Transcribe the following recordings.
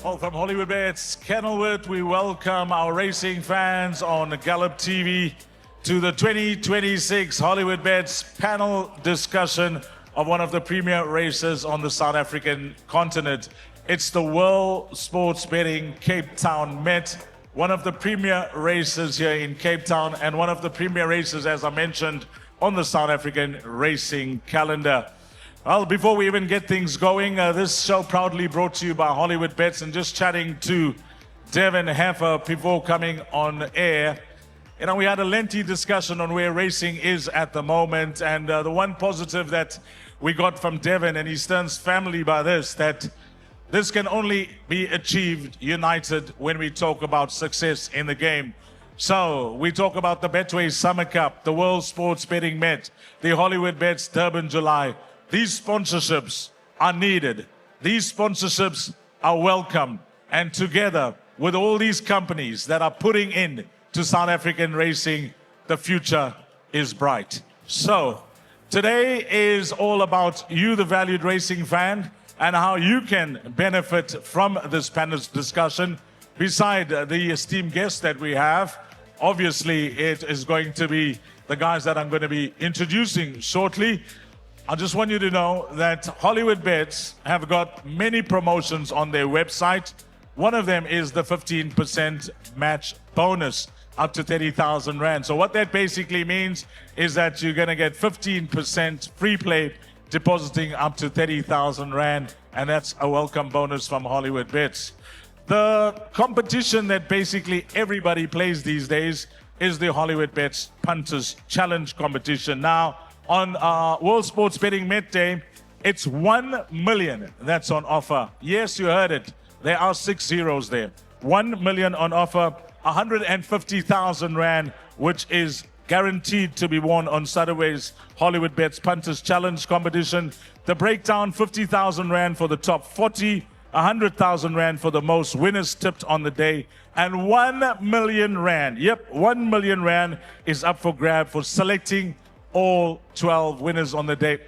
Well, from Hollywoodbets Kenilworth, we welcome our racing fans on Gallop TV to the 2026 Hollywoodbets panel discussion of one of the premier races on the South African continent. It's the World Sports Betting Cape Town Met, one of the premier races here in Cape Town and one of the premier races, as I mentioned, on the South African racing calendar. Well, before we even get things going, this show proudly brought to you by Hollywoodbets, and just chatting to Devin Heffer before coming on air. You know, we had a lengthy discussion on where racing is at the moment, and the one positive that we got from Devin, and he stands family by this, that this can only be achieved united when we talk about success in the game. So we talk about the Betway Summer Cup, the World Sports Betting Met, the Hollywoodbets Durbanville. These sponsorships are needed. These sponsorships are welcome. And together with all these companies that are putting in to South African racing, the future is bright. So today is all about you, the valued racing fan, and how you can benefit from this panel's discussion. Beside the esteemed guests that we have, obviously it is going to be the guys that I'm going to be introducing shortly. I just want you to know that Hollywoodbets have got many promotions on their website. One of them is the 15% match bonus up to 30,000 Rand. So what that basically means is that you're going to get 15% free play depositing up to 30,000 Rand, and that's a welcome bonus from Hollywoodbets. The competition that basically everybody plays these days is the Hollywoodbets Punters Challenge competition. Now, on World Sports Betting Met Day, it's 1 million that's on offer. Yes, you heard it. There are 6 zeros there. 1 million on offer, 150,000 Rand, which is guaranteed to be won on Saturday's Hollywoodbets Punters Challenge competition. The breakdown, 50,000 Rand for the top 40, 100,000 Rand for the most winners tipped on the day, and 1 million Rand. Yep, 1 million Rand is up for grab for selecting all 12 winners on the day.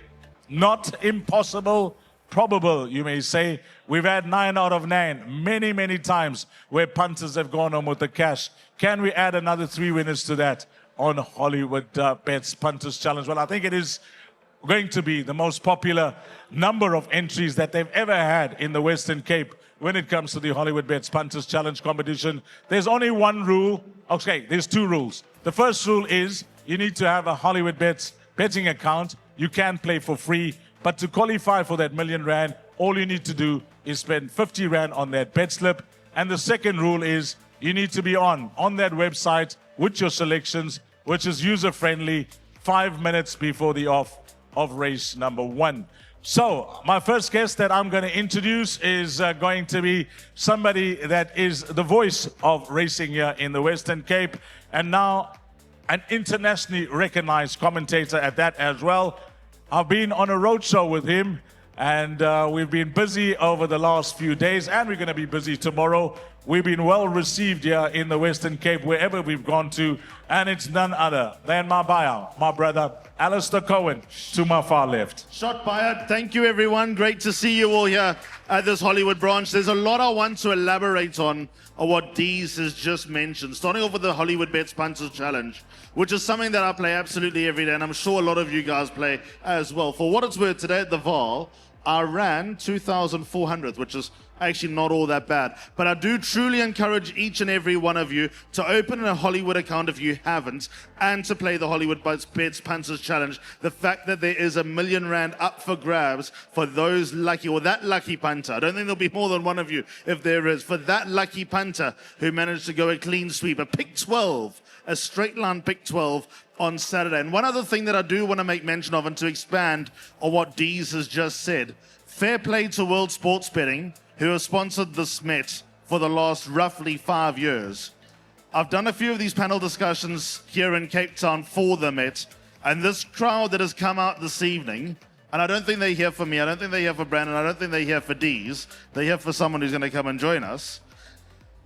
Not impossible, probable, you may say. We've had 9 out of 9 many times where punters have gone home with the cash. Can we add another 3 winners to that on Hollywoodbets Punters Challenge? Well, I think it is going to be the most popular number of entries that they've ever had in the Western Cape when it comes to the Hollywoodbets Punters Challenge competition. There's only one rule. Okay, there's 2 rules. The first rule is you need to have a Hollywoodbets betting account. You can play for free, but to qualify for that million Rand, all you need to do is spend 50 Rand on that bet slip. And the second rule is you need to be on that website with your selections, which is user-friendly, 5 minutes before the off of race number 1. So my first guest that I'm going to introduce is going to be somebody that is the voice of racing here in the Western Cape, and now an internationally recognized commentator at that as well. I've been on a roadshow with him, and we've been busy over the last few days, and we're going to be busy tomorrow. We've been well received here in the Western Cape, wherever we've gone to, and it's none other than my buyout, my brother, Alistair Cohen, to my far left. Shot fired. Thank you, everyone. Great to see you all here at this Hollywood branch. There's a lot I want to elaborate on what Dees has just mentioned, starting off with the Hollywoodbets Punters Challenge, which is something that I play absolutely every day, and I'm sure a lot of you guys play as well. For what it's worth, today at the VAR, I ran 2,400, which is actually not all that bad. But I do truly encourage each and every one of you to open a Hollywood account if you haven't, and to play the Hollywoodbets Punters Challenge. The fact that there is R1 million up for grabs for those lucky, or that lucky punter. I don't think there'll be more than one of you if there is. For that lucky punter who managed to go a clean sweep, a pick 12, a straight line pick 12 on Saturday. And one other thing that I do want to make mention of, and to expand on what Dees has just said, fair play to World Sports Betting, who have sponsored this Met for the last roughly 5 years. I've done a few of these panel discussions here in Cape Town for the Met, and this crowd that has come out this evening, and I don't think they're here for me, I don't think they're here for Brandon, I don't think they're here for Dees, they're here for someone who's going to come and join us.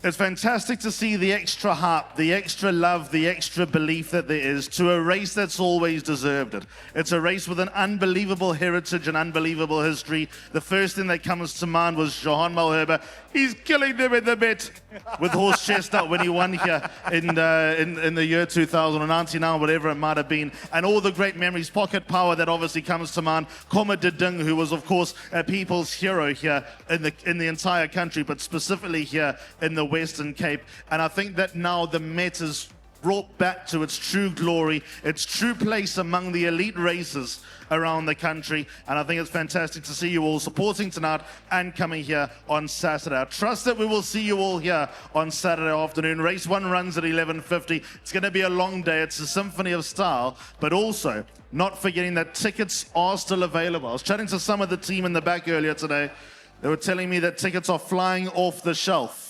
It's fantastic to see the extra heart, the extra love, the extra belief that there is to a race that's always deserved it. It's a race with an unbelievable heritage and unbelievable history. The first thing that comes to mind was Johan Malherbe. He's killing them in the bet with Horse Chestnut when he won here in the year 2099, whatever it might have been. And all the great memories, Pocket Power, that obviously comes to mind. Koma de Ding, who was, of course, a people's hero here in the entire country, but specifically here in the Western Cape. And I think that now the Met is brought back to its true glory, its true place among the elite races around the country. And I think it's fantastic to see you all supporting tonight and coming here on Saturday. I trust that we will see you all here on Saturday afternoon. Race 1 runs at 11:50. It's going to be a long day. It's a symphony of style, but also not forgetting that tickets are still available. I was chatting to some of the team in the back earlier today. They were telling me that tickets are flying off the shelf.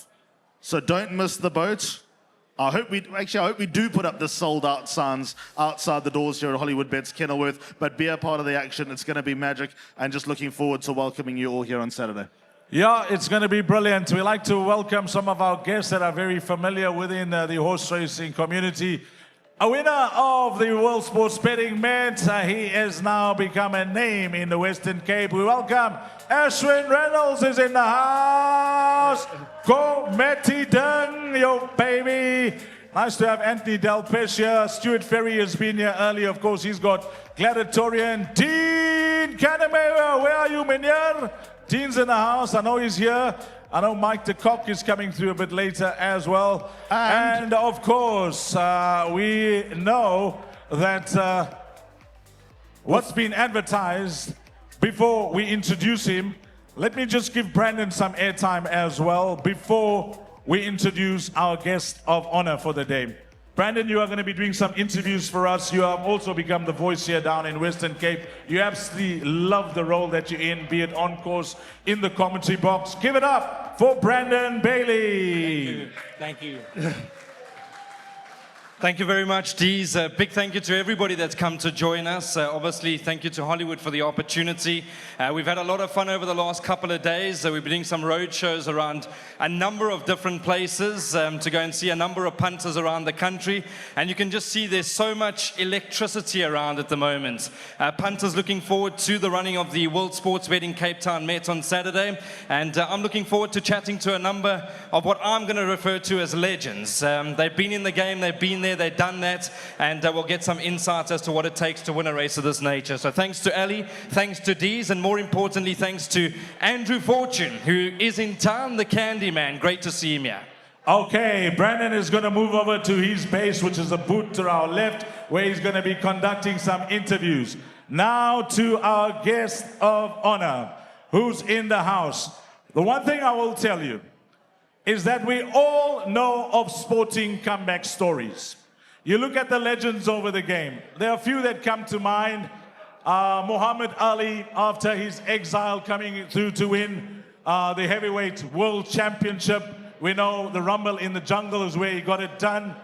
So don't miss the boat. I hope we do put up the sold out signs outside the doors here at Hollywoodbets Kenilworth, but be a part of the action. It's going to be magic, and just looking forward to welcoming you all here on Saturday. Yeah, it's going to be brilliant. We like to welcome some of our guests that are very familiar within the horse racing community. A winner of the World Sports Betting Met. He has now become a name in the Western Cape. We welcome Ashwin Reynolds is in the house. Go Matty Dung, yo baby. Nice to have Anthony Delpech here. Stuart Ferry has been here earlier. Of course, he's got Gladiatorian. Dean Kannemeyer, where are you, Minier? Dean's in the house. I know he's here. I know Mike the Kock is coming through a bit later as well. And of course, we know that what's been advertised before we introduce him. Let me just give Brandon some airtime as well before we introduce our guest of honor for the day. Brandon, you are going to be doing some interviews for us. You have also become the voice here down in Western Cape. You absolutely love the role that you're in, be it on course, in the commentary box. Give it up for Brandon Bailey. Thank you. Thank you very much, Dees. A big thank you to everybody that's come to join us. Obviously, thank you to Hollywood for the opportunity. We've had a lot of fun over the last couple of days. We've been doing some road shows around a number of different places to go and see a number of punters around the country. And you can just see there's so much electricity around at the moment. Punters looking forward to the running of the World Sports Betting Cape Town Met on Saturday. And I'm looking forward to chatting to a number of what I'm going to refer to as legends. They've been in the game, they've been there, they've done that, and we'll get some insights as to what it takes to win a race of this nature. So thanks to Ali, thanks to Dees, and more importantly, thanks to Andrew Fortune, who is in town, the Candy Man. Great to see him here. Okay, Brandon is going to move over to his base, which is a booth to our left, where he's going to be conducting some interviews. Now to our guest of honor, who's in the house. The one thing I will tell you is that we all know of sporting comeback stories. You look at the legends over the game. There are a few that come to mind. Muhammad Ali, after his exile, coming through to win the heavyweight world championship. We know the Rumble in the Jungle is where he got it done.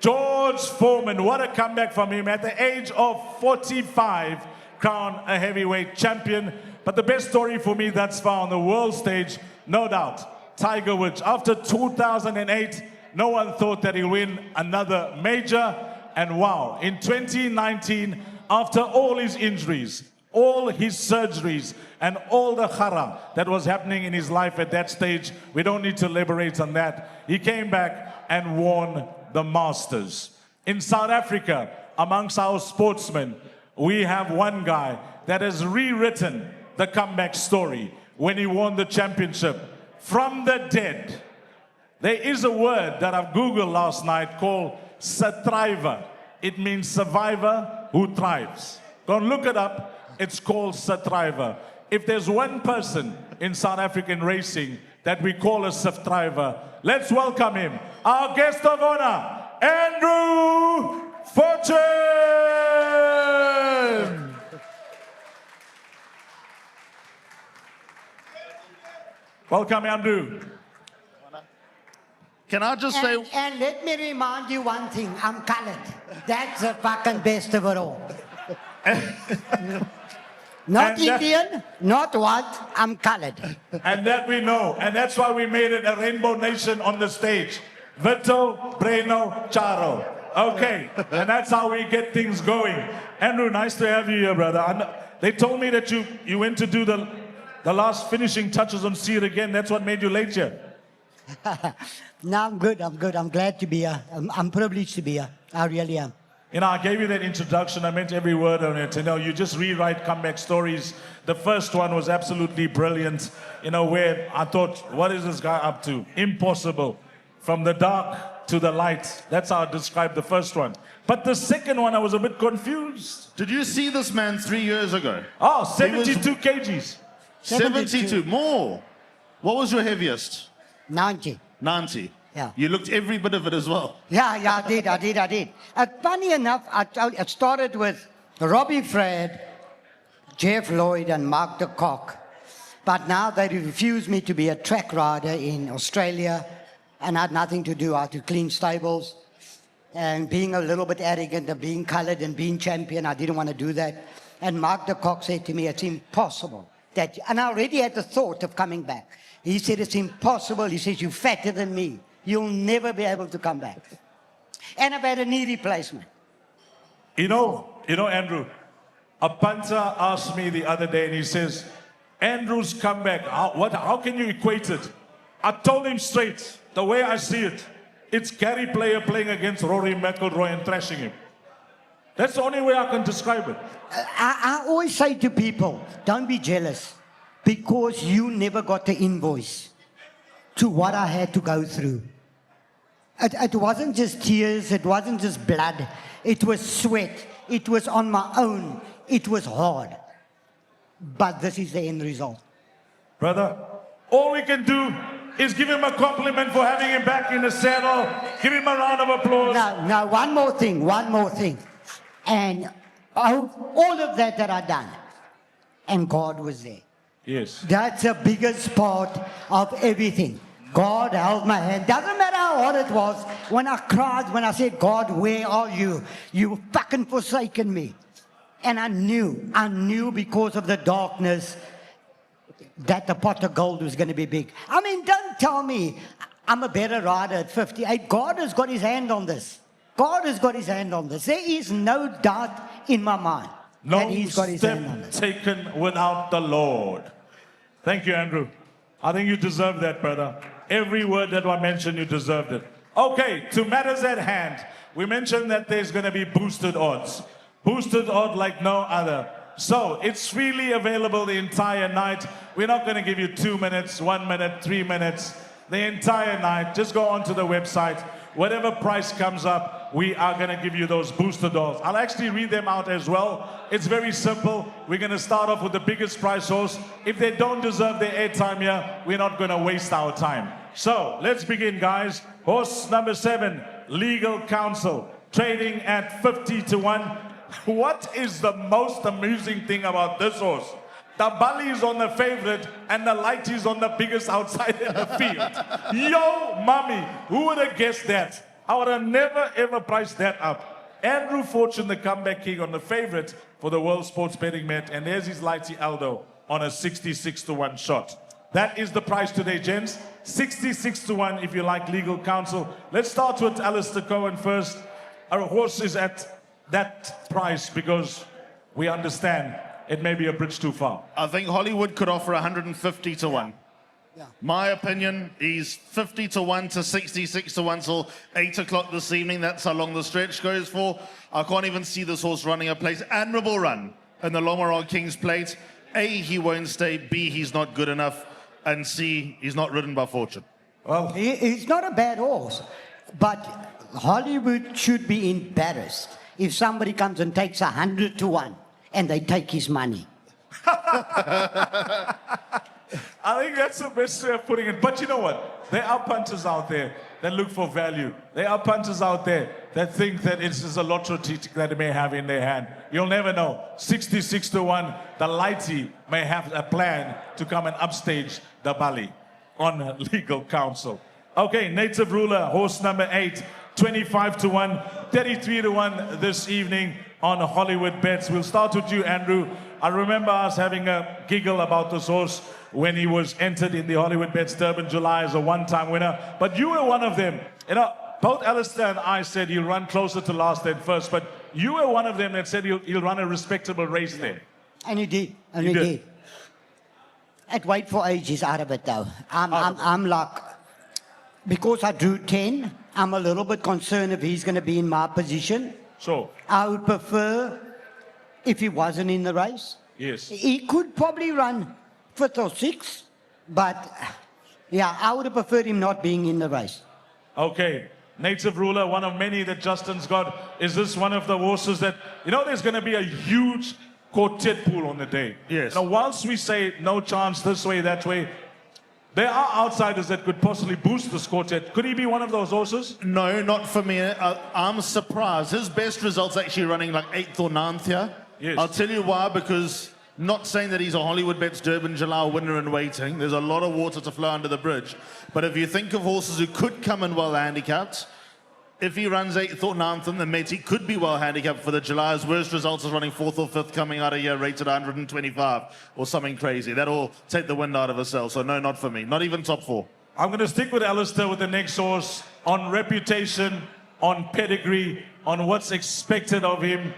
George Foreman, what a comeback from him. At the age of 45, crowned a heavyweight champion. But the best story for me thus far on the world stage, no doubt, Tiger Woods. After 2008, no one thought that he'll win another major. And wow, in 2019, after all his injuries, all his surgeries, and all the khara that was happening in his life at that stage, we don't need to elaborate on that. He came back and won the Masters. In South Africa, amongst our sportsmen, we have one guy that has rewritten the comeback story when he won the championship from the dead. There is a word that I've Googled last night called survivor. It means survivor who thrives. Go and look it up. It's called survivor. If there's one person in South African racing that we call a survivor, let's welcome him, our guest of honor, Andrew Fortune. Welcome, Andrew. Can I just say... And let me remind you one thing. I'm colored. That's the fucking best of it all. Not And that- Indian, not white, I'm colored. And that we know. And that's why we made it a rainbow nation on the stage. Vito, Breno, Charo. Okay. And that's how we get things going. Andrew, nice to have you here, brother. They told me that you went to do the last finishing touches on Seer again. That's what made you late here. No, I'm good. I'm glad to be here. I'm privileged to be here. I really am. You know, I gave you that introduction. I meant every word on it. You know, you just rewrite comeback stories. The first one was absolutely brilliant. You know, where I thought, what is this guy up to? Impossible. From the dark to the light. That's how I described the first one. But the second one, I was a bit confused. Did you see this man 3 years ago? Oh, 72 kgs. 72. More. What was your heaviest? 90. 90. Yeah. You looked every bit of it as well. Yeah, I did. Funny enough, it started with Robbie Fred, Jeff Lloyd, and Mark de Kock. But now they refuse me to be a track rider in Australia, and I had nothing to do. I had to clean stables. And being a little bit arrogant and being colored and being champion, I didn't want to do that. And Mark de Kock said to me, it's impossible. And I already had the thought of coming back. He said, it's impossible. He says, you're fatter than me. You'll never be able to come back. And I've had a knee replacement. You know, Andrew, a punter asked me the other day, and he says, Andrew's comeback, how can you equate it? I told him straight, the way I see it, it's Gary Player playing against Rory McIlroy and thrashing him. That's the only way I can describe it. I always say to people, don't be jealous, because you never got the invoice to what I had to go through. It wasn't just tears, it wasn't just blood, it was sweat, it was on my own, it was hard. But this is the end result. Brother, all we can do is give him a compliment for having him back in the saddle. Give him a round of applause. Now, one more thing. And all of that I done, and God was there. Yes. That's the biggest part of everything. God held my hand. Doesn't matter how hard it was. When I cried, when I said, God, where are you? You fucking forsaken me. And I knew because of the darkness that the pot of gold was going to be big. I mean, don't tell me I'm a better rider at 58. God has got his hand on this. God has got his hand on this. There is no doubt in my mind that he's got his hand on this. Taken without the Lord. Thank you, Andrew. I think you deserve that, brother. Every word that I mentioned, you deserved it. Okay, to matters at hand, we mentioned that there's going to be boosted odds. Boosted odds like no other. So it's freely available the entire night. We're not going to give you 2 minutes, 1 minute, 3 minutes. The entire night. Just go onto the website. Whatever price comes up, we are going to give you those booster dolls. I'll actually read them out as well. It's very simple. We're going to start off with the biggest price horse. If they don't deserve their airtime here, we're not going to waste our time. So let's begin, guys. Horse number 7, Legal Counsel, trading at 50 to 1. What is the most amusing thing about this horse? The Bali is on the favorite and the light is on the biggest outside in the field. Yo, mommy, who would have guessed that? I would have never ever priced that up. Andrew Fortune, the comeback king, on the favorite for the World Sports Betting Met, and there's his Lighty Aldo on a 66 to 1 shot. That is the price today, gents. 66 to 1 if you like Legal Counsel. Let's start with Alistair Cohen first. Our horse is at that price because we understand it may be a bridge too far. I think Hollywood could offer 150 to 1. Yeah. My opinion, he's 50 to 1 to 66 to 1 till 8 o'clock this evening. That's how long the stretch goes for. I can't even see this horse running a place. Admirable run in the Lomaral King's Plate. A, he won't stay. B, he's not good enough. And C, he's not ridden by Fortune. Well, He's not a bad horse, but Hollywood should be embarrassed if somebody comes and takes 100 to 1 and they take his money. I think that's the best way of putting it. But you know what? There are punters out there that look for value. There are punters out there that think that it's just a lottery ticket that they may have in their hand. You'll never know. 66 to 1, the Lighty may have a plan to come and upstage the Bali on Legal Counsel. Okay, Native Ruler, horse number 8. 25 to 1, 33 to 1 this evening on Hollywood Bets. We'll start with you, Andrew. I remember us having a giggle about this horse when he was entered in the Hollywoodbets Durbanville as a one-time winner. But you were one of them. You know, both Alistair and I said he'll run closer to last than first, but you were one of them that said he'll run a respectable race there. And he did. And he did. At weight for age, he's out of it though. I'm like, because I drew 10, I'm a little bit concerned if he's going to be in my position. So I would prefer if he wasn't in the race. yes. He could probably run 5th or 6th, but yeah, I would have preferred him not being in the race. Okay. Native Ruler, one of many that Justin's got. Is this one of the horses that, you know, there's going to be a huge quartet pool on the day? Yes. Now, whilst we say no chance this way, that way, there are outsiders that could possibly boost this quartet. Could he be one of those horses? No, not for me. I'm surprised. His best result's actually running like 8th or 9th here. Yes. I'll tell you why, because not saying that he's a Hollywoodbets Durbanville winner in waiting. There's a lot of water to flow under the bridge. But if you think of horses who could come in well handicapped, if he runs 8th or 9th in the Met, he could be well handicapped for the July. His worst results is running 4th or 5th coming out of here, rated 125 or something crazy. That'll take the wind out of his sail. So no, not for me. Not even top 4. I'm going to stick with Alistair with the next horse on reputation, on pedigree, on what's expected of him.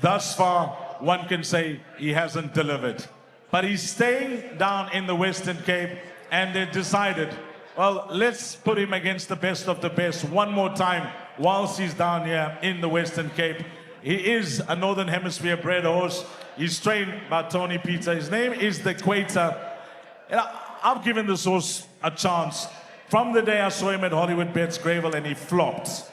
Thus far, one can say he hasn't delivered. But he's staying down in the Western Cape, and they decided, well, let's put him against the best of the best one more time whilst he's down here in the Western Cape. He is a Northern Hemisphere bred horse. He's trained by Tony Peter. His name is the Equator. And I've given this horse a chance from the day I saw him at Hollywoodbets Greyville, and he flopped.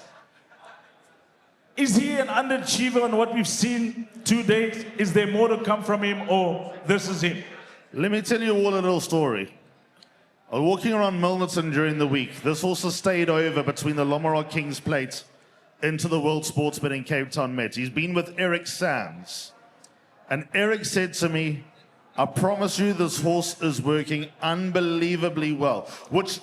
Is he an underachiever on what we've seen to date? Is there more to come from him, or this is him? Let me tell you all a little story. I was walking around Milnerton during the week. This horse has stayed over between the Lomarock Kings Plate into the World Sportsman in Cape Town Met. He's been with Eric Sands. And Eric said to me, I promise you this horse is working unbelievably well, which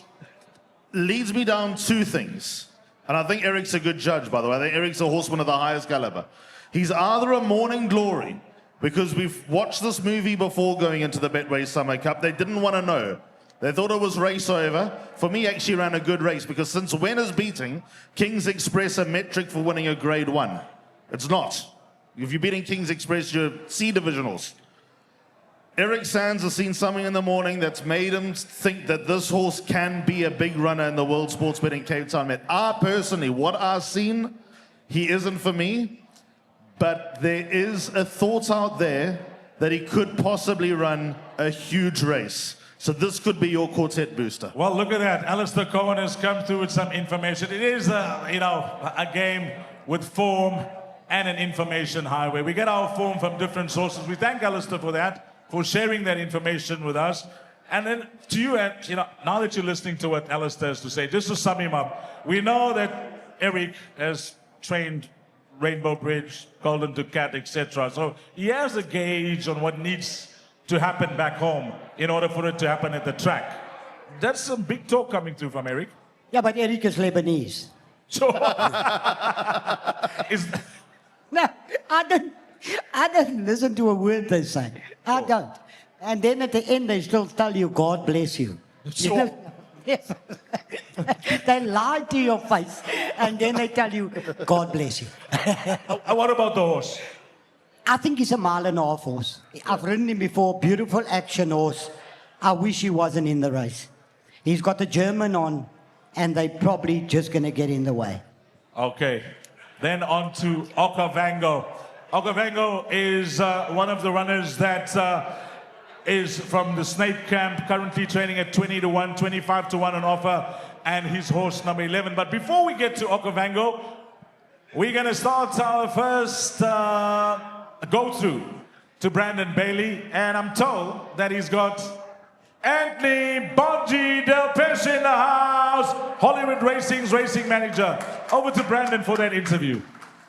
leads me down 2 things. And I think Eric's a good judge, by the way. I think Eric's a horseman of the highest caliber. He's either a morning glory, because we've watched this movie before going into the Betway Summer Cup. They didn't want to know. They thought it was race over. For me, actually ran a good race, because since when is beating King's Express a metric for winning a grade 1? It's not. If you're beating King's Express, you're C divisionals. Eric Sands has seen something in the morning that's made him think that this horse can be a big runner in the World Sports Betting Cape Town Met. Personally, what I've seen, he isn't for me, but there is a thought out there that he could possibly run a huge race. So this could be your quartet booster. Well, look at that. Alistair Cohen has come through with some information. It is a game with form and an information highway. We get our form from different sources. We thank Alistair for that, for sharing that information with us. And then to you, now that you're listening to what Alistair has to say, just to sum him up, we know that Eric has trained Rainbow Bridge, Golden Ducat, etc. So he has a gauge on what needs to happen back home in order for it to happen at the track. That's some big talk coming through from Eric. Yeah, but Eric is Lebanese. So, No, I don't listen to a word they say. I don't. And then at the end, they still tell you, God bless you. So- You know? Yes. They lie to your face, and then they tell you, God bless you. what about the horse? I think he's a 1.5 mile horse. I've ridden him before, beautiful action horse. I wish he wasn't in the race. He's got the German on, and they're probably just going to get in the way. Okay, then on to Okavango. Okavango is one of the runners that is from the Snake Camp, currently training at 20 to 1, 25 to 1 on offer, and his horse number 11. But before we get to Okavango, we're going to start our first go-through to Brandon Bailey, and I'm told that he's got Anthony Bonji Delpech in the house, Hollywood Racing's racing manager. Over to Brandon for that interview.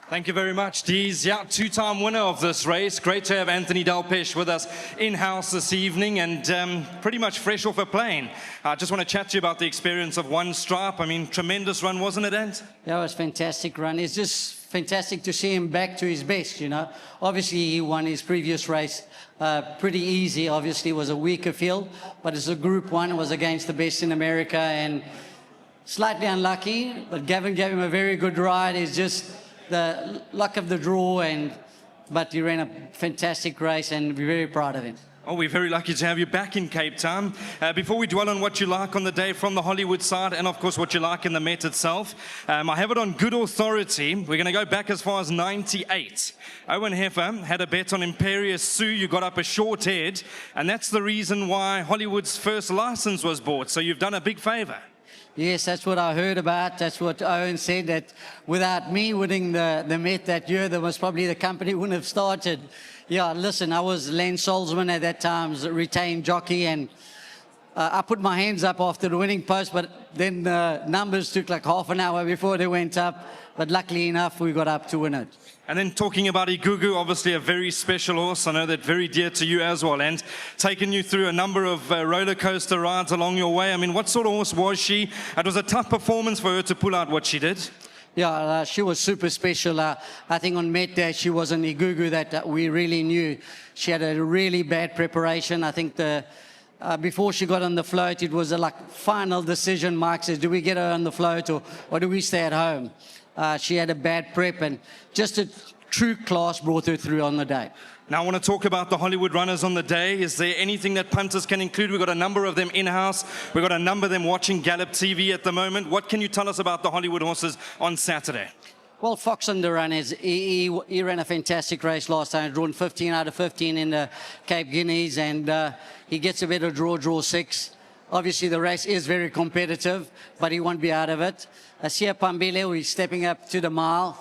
Thank you very much, Dees. Yeah, two-time winner of this race. Great to have Anthony Delpech with us in-house this evening and pretty much fresh off a plane. I just want to chat to you about the experience of One Stripe. I mean, tremendous run, wasn't it, Ant? Yeah, it was a fantastic run. It's just fantastic to see him back to his best, you know. Obviously, he won his previous race pretty easy. Obviously, it was a weaker field, but it's a Group 1. It was against the best in America and slightly unlucky, but Gavin gave him a very good ride. It's just the luck of the draw, but he ran a fantastic race and we're very proud of him. Oh, we're very lucky to have you back in Cape Town. Before we dwell on what you like on the day from the Hollywood side and, of course, what you like in the Met itself, I have it on good authority. We're going to go back as far as 98. Owen Heffer had a bet on Imperious Sue. You got up a short head, and that's the reason why Hollywood's first license was bought. So you've done a big favor. Yes, that's what I heard about. That's what Owen said, that without me winning the Met that year, there was probably the company wouldn't have started. Yeah, listen, I was Lance Solzman at that time, retained jockey, and I put my hands up after the winning post, but then the numbers took like half an hour before they went up. But luckily enough, we got up to win it. And then talking about Igugu, obviously a very special horse. I know that very dear to you as well, and taken you through a number of roller coaster rides along your way. I mean, what sort of horse was she? It was a tough performance for her to pull out what she did. Yeah, she was super special. I think on Met Day, she was an Igugu that we really knew. She had a really bad preparation. I think before she got on the float, it was a final decision. Mike says, do we get her on the float or do we stay at home? She had a bad prep, and just a true class brought her through on the day. Now I want to talk about the Hollywood runners on the day. Is there anything that punters can include? We've got a number of them in-house. We've got a number of them watching Gallop TV at the moment. What can you tell us about the Hollywood horses on Saturday? Well, Fox on the run, he ran a fantastic race last time, drawn 15 out of 15 in the Cape Guineas, and he gets a better draw 6. Obviously, the race is very competitive, but he won't be out of it. Sia Pambile, we're stepping up to the mile.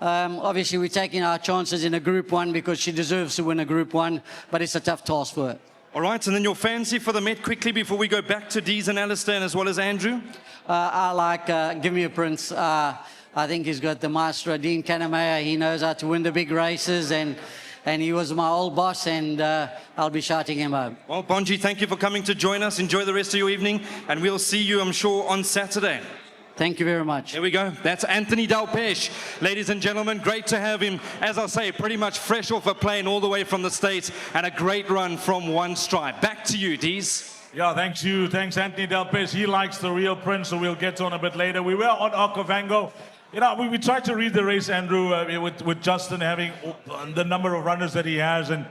Obviously, we're taking our chances in a Group 1 because she deserves to win a Group 1, but it's a tough task for her. All right, and then your fancy for the Met quickly before we go back to Dees and Alistair and as well as Andrew? I like Give Me a Prince. I think he's got the maestro, Dean Kannemeyer. He knows how to win the big races, and he was my old boss, and I'll be shouting him home. Well, Bonji, thank you for coming to join us. Enjoy the rest of your evening, and we'll see you, I'm sure, on Saturday. Thank you very much. Here we go. That's Anthony Delpech. Ladies and gentlemen, great to have him. As I say, pretty much fresh off a plane all the way from the States, and a great run from One Stripe. Back to you, Dees. Yeah, thanks you. Thanks, Anthony Delpech. He likes the real Prince, so we'll get on a bit later. We were on Okavango. You know, we tried to read the race, Andrew, with Justin having the number of runners that he has, and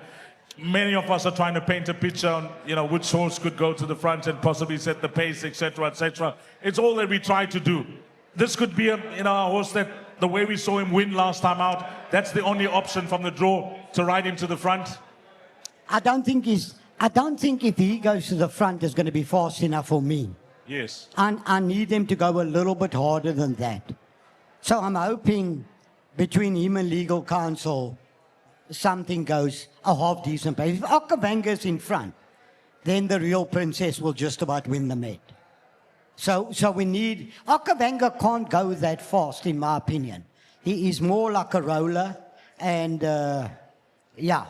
many of us are trying to paint a picture on, you know, which horse could go to the front and possibly set the pace, etc., etc. It's all that we try to do. This could be a horse that, the way we saw him win last time out, that's the only option from the draw to ride him to the front. I don't think if he goes to the front, it's going to be fast enough for me. Yes. I need him to go a little bit harder than that. So I'm hoping between him and legal counsel, something goes a half decent pace. If Okavango's in front, then the real Princess will just about win the Met. So we need, Okavango can't go that fast, in my opinion. He is more like a roller, and yeah,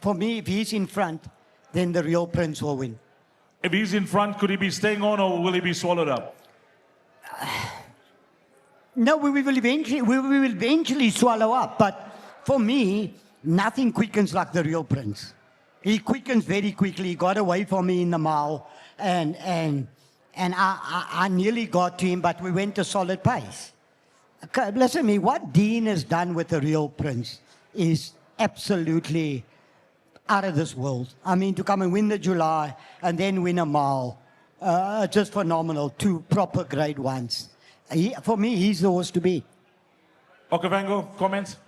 for me, if he's in front, then the real Prince will win. If he's in front, could he be staying on, or will he be swallowed up? No, we will eventually swallow up, but for me, nothing quickens like the real Prince. He quickens very quickly. He got away from me in the mile, and I nearly got to him, but we went a solid pace. Listen to me, what Dean has done with the real Prince is absolutely out of this world. I mean, to come and win the July and then win a mile, just phenomenal. 2 proper grade 1s. For me, he's the horse to beat. Okavango, comments?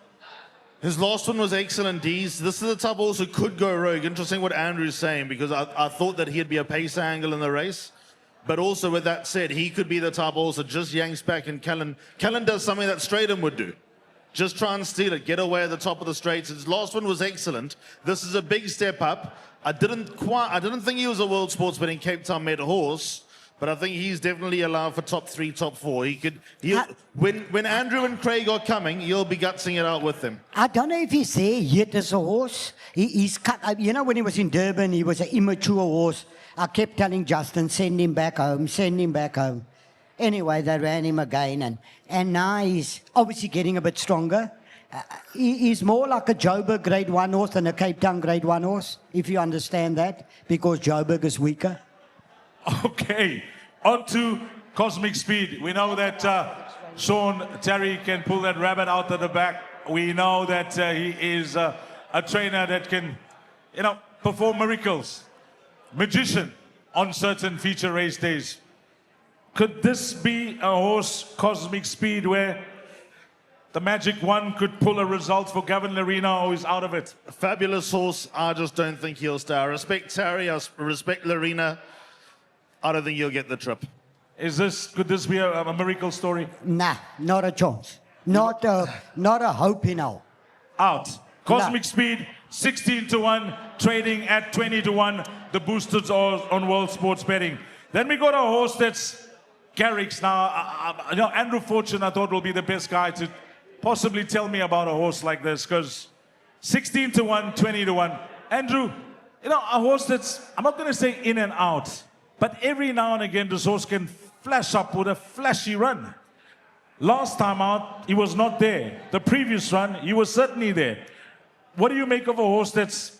His last one was excellent, Dees. This is the type of horse who could go rogue. Interesting what Andrew's saying, because I thought that he'd be a pace angle in the race. But also, with that said, he could be the type of horse that just yanks back, and Kellen does something that Stratham would do. Just try and steal it, get away at the top of the straights. His last one was excellent. This is a big step up. I didn't think he was a World Sports Betting Cape Town Met horse, but I think he's definitely allowed for top 3, top 4. When Andrew and Craig are coming, he'll be gutsing it out with them. I don't know if he's there yet as a horse. He's cut. You know, when he was in Durban, he was an immature horse. I kept telling Justin, send him back home, send him back home. Anyway, they ran him again, and now he's obviously getting a bit stronger. He's more like a Joburg Grade 1 horse than a Cape Town Grade 1 horse, if you understand that, because Joburg is weaker. Okay, on to Cosmic Speed. We know that Sean Terry can pull that rabbit out of the back. We know that he is a trainer that can, perform miracles. Magician on certain feature race days. Could this be a horse, Cosmic Speed, where the magic one could pull a result for Gavin Larena, or is out of it? A fabulous horse. I just don't think he'll stay. I respect Terry. I respect Larena. I don't think he'll get the trip. Could this be a miracle story? Nah, not a chance. Not a hope in hell. Out. Cosmic Speed, 16-1, trading at 20-1. The boosters are on World Sports Betting. Then we got a horse that's Garrick's. Now, Andrew Fortune, I thought, will be the best guy to possibly tell me about a horse like this, because 16-1, 20-1. Andrew, a horse that's, I'm not going to say in and out, but every now and again, this horse can flash up with a flashy run. Last time out, he was not there. The previous run, he was certainly there. What do you make of a horse that's,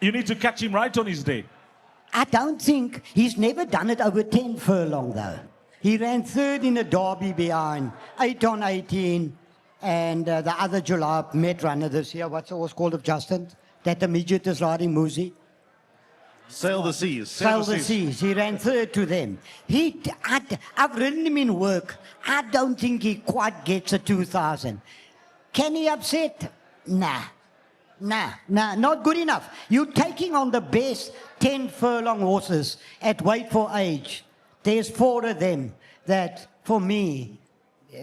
you need to catch him right on his day? I don't think, he's never done it over 10 furlong though. He ran third in a derby behind, 8 on 18, and the other July Met runner this year, what's the horse called of Justin? That the midget is riding, Muzi. Sail the Seas. Sail the Seas. He ran third to them. I've ridden him in work. I don't think he quite gets a 2,000. Can he upset? Nah, not good enough. You're taking on the best 10 furlong horses at weight for age. There's 4 of them that, for me,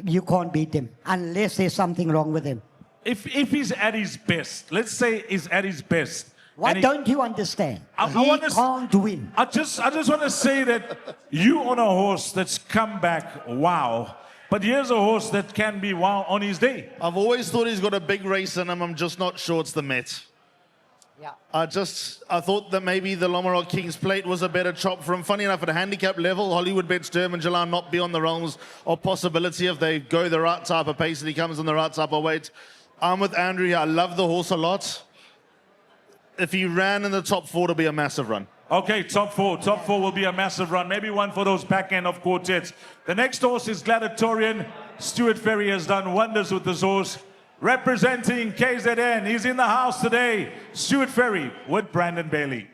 you can't beat them unless there's something wrong with him. If he's at his best, let's say he's at his best. Why don't you understand? He can't win. I just want to say that you on a horse that's come back, wow. But here's a horse that can be wow on his day. I've always thought he's got a big race in him. I'm just not sure it's the Met. Yeah. I thought that maybe the Lomarock King's Plate was a better chop for him. Funny enough, at a handicap level, Hollywoodbets Durbanville are not beyond the realms of possibility if they go the right type of pace and he comes in the right type of weight. I'm with Andrew here. I love the horse a lot. If he ran in the top 4, it'll be a massive run. Okay, top 4. Top 4 will be a massive run. Maybe one for those back end of quartets. The next horse is Gladiatorian. Stuart Ferry has done wonders with this horse. Representing KZN, he's in the house today. Stuart Ferry with Brandon Bailey.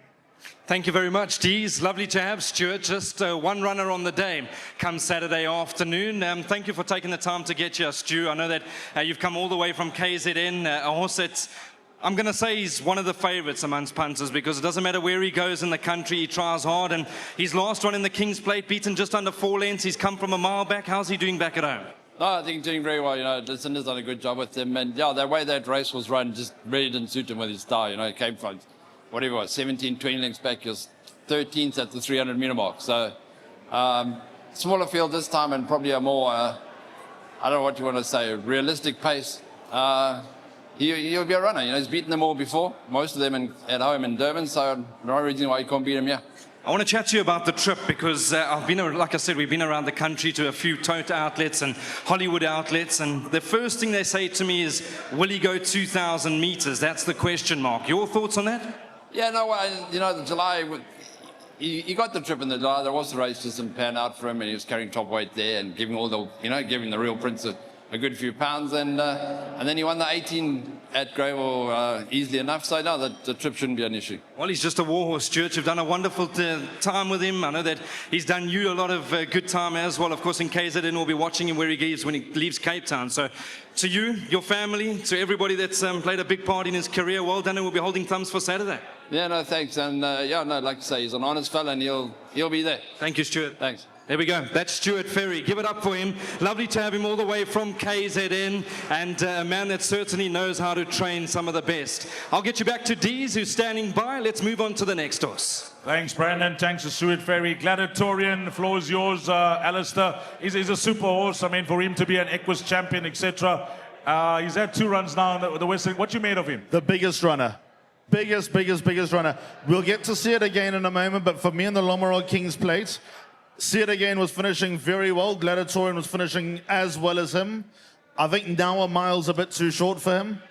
Thank you very much, Dees. Lovely to have Stuart. Just one runner on the day come Saturday afternoon. Thank you for taking the time to get here, Stu. I know that you've come all the way from KZN, a horse that's, I'm going to say he's one of the favourites amongst punters, because it doesn't matter where he goes in the country, he tries hard. And his last run in the King's Plate, beaten just under 4 lengths. He's come from a mile back. How's he doing back at home? No, I think he's doing very well. Lucinda's done a good job with him. And yeah, the way that race was run just really didn't suit him with his style. He came from, whatever it was, 17, 20 lengths back. He was 13th at the 300 metre mark. So, smaller field this time and probably a more, I don't know what you want to say, realistic pace. He'll be a runner. He's beaten them all before, most of them at home in Durban, so no reason why he can't beat him here. I want to chat to you about the trip, because like I said, we've been around the country to a few Tote outlets and Hollywood outlets, and the first thing they say to me is, will he go 2,000 meters? That's the question mark. Your thoughts on that? Yeah, no, the July, he got the trip in the July. There was the race just didn't pan out for him, and he was carrying top weight there and giving giving the real prince a good few pounds, and then he won the 18 at Greyville easily enough, so no, the trip shouldn't be an issue. Well, he's just a warhorse, Stuart. You've done a wonderful time with him. I know that he's done you a lot of good time as well. Of course, in KZN, we'll be watching him where he leaves when he leaves Cape Town. So to you, your family, to everybody that's played a big part in his career, well done, and we'll be holding thumbs for Saturday. Yeah, no, thanks. And like I say, he's an honest fella, and he'll be there. Thank you, Stuart. Thanks. There we go. That's Stuart Ferry. Give it up for him. Lovely to have him all the way from KZN, and a man that certainly knows how to train some of the best. I'll get you back to Dees, who's standing by. Let's move on to the next horse. Thanks, Brandon. Thanks to Stuart Ferry. Gladiatorian, the floor is yours, Alistair. He's a super horse. I mean, for him to be an Equus champion, etc. He's had 2 runs now in the Western. What you made of him? The biggest runner. Biggest runner. We'll get to see it again in a moment, but for me in the Lomarol King's Plate, See It Again was finishing very well. Gladiatorian was finishing as well as him. I think now a mile's a bit too short for him.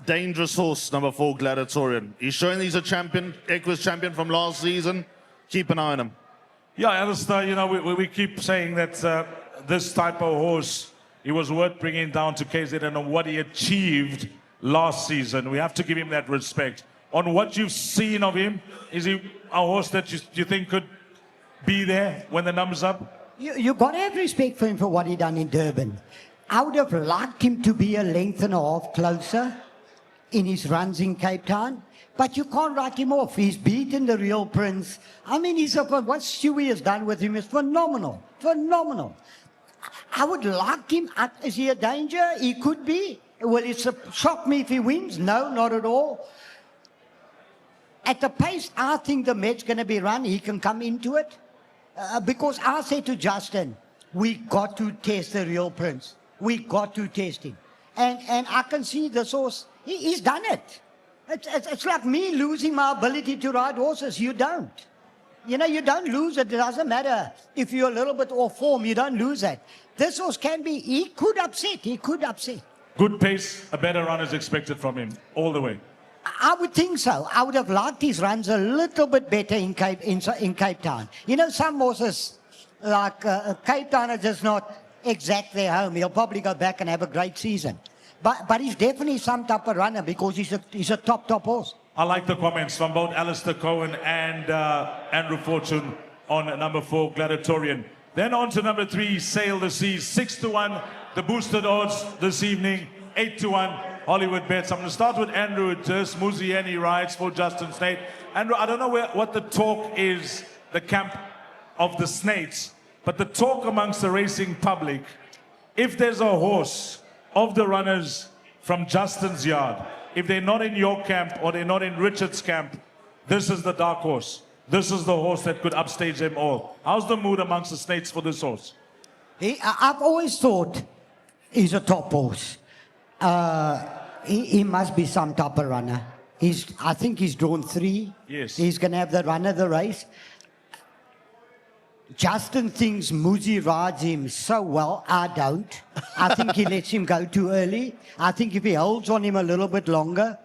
Dangerous horse, number 4, Gladiatorian. He's showing he's a champion, Equus champion from last season. Keep an eye on him. Yeah, Alistair, you know, we keep saying that this type of horse, he was worth bringing down to KZN and what he achieved last season. We have to give him that respect. On what you've seen of him, is he a horse that you think could be there when the number's up? You got to have respect for him for what he done in Durban. I would have liked him to be a length and a half closer in his runs in Cape Town, but you can't write him off. He's beaten the Real Prince. I mean, what Stewie has done with him is phenomenal, phenomenal. I would like him. Is he a danger? He could be. Will it shock me if he wins? No, not at all. At the pace I think the Met's going to be run, he can come into it. Because I said to Justin, we got to test the Real Prince. We got to test him. And I can see the source. He's done it. It's like me losing my ability to ride horses. You don't. You know, you don't lose it. It doesn't matter if you're a little bit off form. You don't lose that. This horse can be, he could upset. He could upset. Good pace, a better run is expected from him all the way. I would think so. I would have liked his runs a little bit better in Cape Town. You know, some horses like Cape Town are just not exact their home. He'll probably go back and have a great season. But he's definitely some type of runner because he's a top horse. I like the comments from both Alistair Cohen and Andrew Fortune on number 4, Gladiatorian. Then on to number 3, Sail the Seas. 6-1, the boosted odds this evening. 8-1, Hollywoodbets. I'm going to start with Andrew at this. Muzieni rides for Justin Snake. Andrew, I don't know what the talk is, the camp of the Snakes, but the talk amongst the racing public, if there's a horse of the runners from Justin's yard, if they're not in your camp or they're not in Richard's camp, this is the dark horse. This is the horse that could upstage them all. How's the mood amongst the Snakes for this horse? I've always thought he's a top horse. He must be some type of runner. I think he's drawn 3. Yes. He's going to have the run of the race. Justin thinks Muzi rides him so well. I don't. I think he lets him go too early. I think if he holds on him a little bit longer,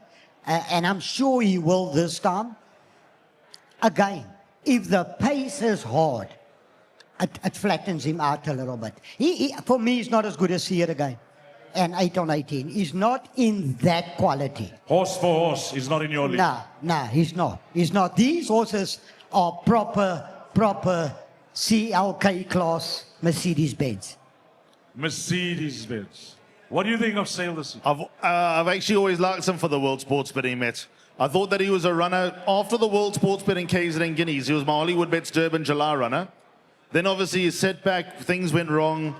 and I'm sure he will this time, again, if the pace is hard, it flattens him out a little bit. For me, he's not as good as See It Again. And 8 on 18. He's not in that quality. Horse for horse, he's not in your league. No, he's not. He's not. These horses are proper CLK class Mercedes-Benz. Mercedes-Benz. What do you think of Sail the Sea? I've actually always liked him for the World Sports Betting Met. I thought that he was a runner after the World Sports Betting KZN Guineas. He was my Hollywoodbets Durban July runner. Then obviously his setback, things went wrong.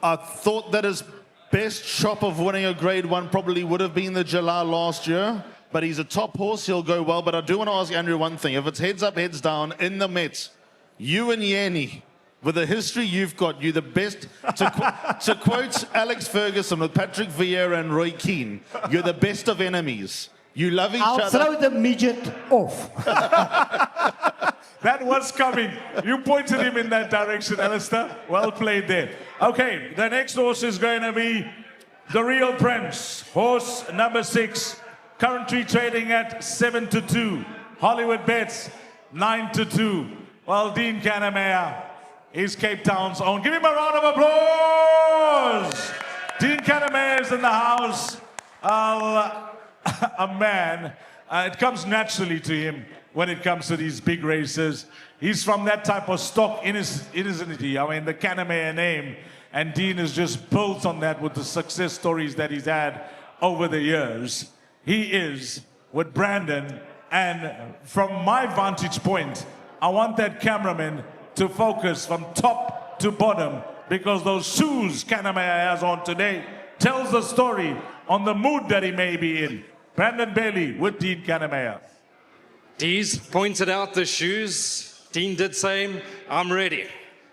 I thought that his best shot of winning a Grade 1 probably would have been the July last year, but he's a top horse, he'll go well. But I do want to ask Andrew one thing. If it's heads up, heads down in the Met, you and Yanni, with the history you've got, you're the best, to quote Alex Ferguson with Patrick Vieira and Roy Keane, you're the best of enemies. You love each other. I'll throw the midget off. That was coming. You pointed him in that direction, Alistair. Well played there. Okay, the next horse is going to be the Real Prince. Horse number 6, currently trading at 7-2. Hollywoodbets 9-2. Well, Dean Kannemeyer is Cape Town's own. Give him a round of applause. Dean Kannemeyer is in the house. A man. It comes naturally to him when it comes to these big races. He's from that type of stock, isn't he? I mean, the Kannemeyer name, and Dean is just built on that with the success stories that he's had over the years. He is with Brandon, and from my vantage point, I want that cameraman to focus from top to bottom, because those shoes Kannemeyer has on today tells the story on the mood that he may be in. Brandon Bailey with Dean Kannemeyer. Dees pointed out the shoes. Dean did say, I'm ready.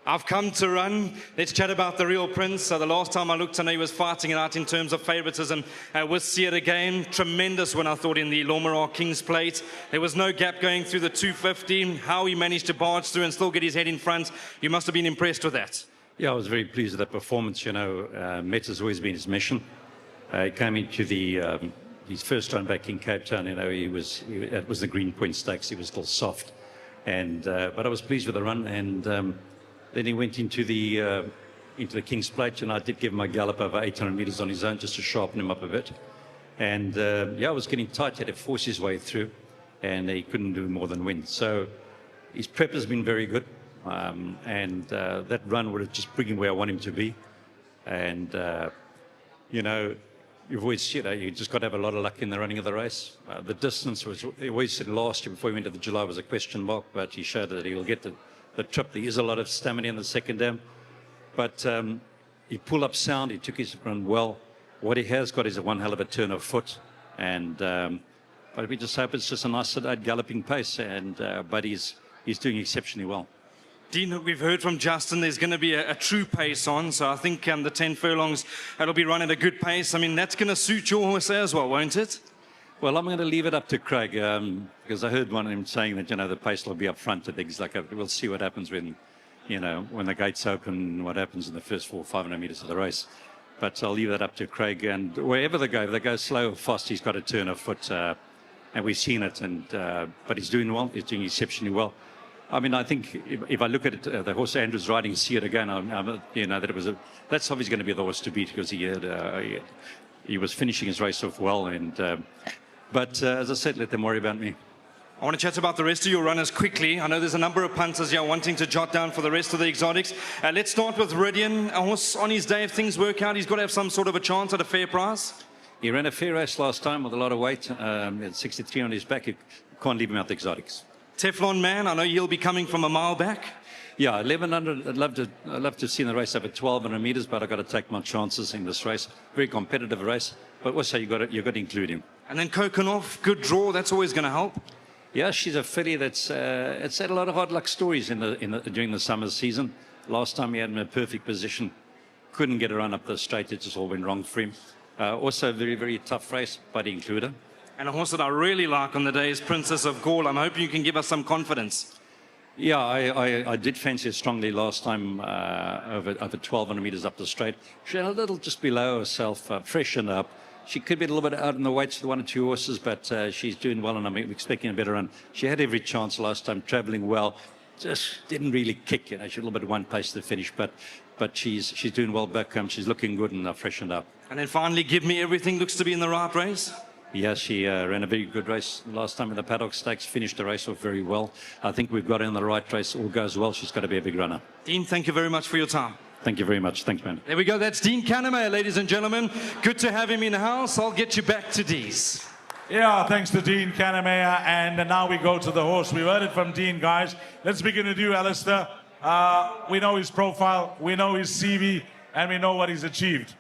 I've come to run. Let's chat about the real prince. So the last time I looked, I know he was fighting it out in terms of favoritism with Seat again. Tremendous win, I thought, in the Lormerar Kings Plate. There was no gap going through the 250. How he managed to barge through and still get his head in front, you must have been impressed with that. Yeah, I was very pleased with that performance. You know, Met has always been his mission. He came into the his first run back in Cape Town. You know, it was the Green Point Stakes. He was still soft, but I was pleased with the run. And then he went into the King's Plate, and I did give him a gallop over 800 meters on his own just to sharpen him up a bit. And yeah, I was getting tight. He had to force his way through, and he couldn't do more than win. So his prep has been very good, and that run would have just bring him where I want him to be. And you know, you've always, you know, you just got to have a lot of luck in the running of the race. The distance was, he always said last year before he went to the July was a question mark, but he showed that he will get the trip. There is a lot of stamina in the second dam, but he pulled up sound. He took his run well. What he has got is a one hell of a turn of foot, and but we just hope it's just a nice galloping pace. And but he's doing exceptionally well. Dean, we've heard from Justin there's going to be a true pace on, so I think the 10 furlongs, it'll be run at a good pace. I mean, that's going to suit your horse as well, won't it? Well, I'm going to leave it up to Craig, because I heard one of them saying that, you know, the pace will be up front and things like that. We'll see what happens when, you know, when the gates open, what happens in the first 400 or 500 meters of the race. But I'll leave that up to Craig. And wherever they go, if they go slow or fast, he's got a turn of foot, and we've seen it. And but he's doing well. He's doing exceptionally well. I mean, I think if I look at it, the horse Andrew's riding, see it again. You know that it was that's obviously going to be the horse to beat, because he was finishing his race off well. And but as I said, let them worry about me. I want to chat about the rest of your runners quickly. I know there's a number of punters here wanting to jot down for the rest of the exotics. Let's start with Ridian. A horse on his day, if things work out, he's got to have some sort of a chance at a fair price. He ran a fair race last time with a lot of weight. At 63 on his back. You can't leave him out the exotics. Teflon Man, I know he'll be coming from a mile back. Yeah, 1100. I'd love to see in the race over 1200 meters, but I've got to take my chances in this race. Very competitive race, but also you've got to include him. And then Kokonov, good draw. That's always going to help. Yeah, she's a filly that's it's had a lot of hard luck stories during the summer season. Last time he had him in a perfect position, couldn't get a run up the straight. It just all went wrong for him. Also a very, very tough race, but he included. And a horse that I really like on the day is Princess of Gaul. I'm hoping you can give us some confidence. Yeah, I did fancy it strongly last time over 1200 meters up the straight. She had a little just below herself, freshened up. She could be a little bit out in the weights with 1 or 2 horses, but she's doing well, and I'm expecting a better run. She had every chance last time, travelling well. Just didn't really kick, you know. She had a little bit of one pace to finish, but she's doing well back home. She's looking good and freshened up. And then finally, Give Me Everything looks to be in the right race. Yes, she ran a very good race last time in the Paddock Stakes, finished the race off very well. I think we've got her in the right race. All goes well. She's got to be a big runner. Dean, thank you very much for your time. Thank you very much. Thanks, man. There we go. That's Dean Kannemeyer, ladies and gentlemen. Good to have him in the house. I'll get you back to Dees. Yeah, thanks to Dean Kannemeyer. And now we go to the horse. We heard it from Dean, guys. Let's begin with you, Alistair. We know his profile, we know his CV, and we know what he's achieved.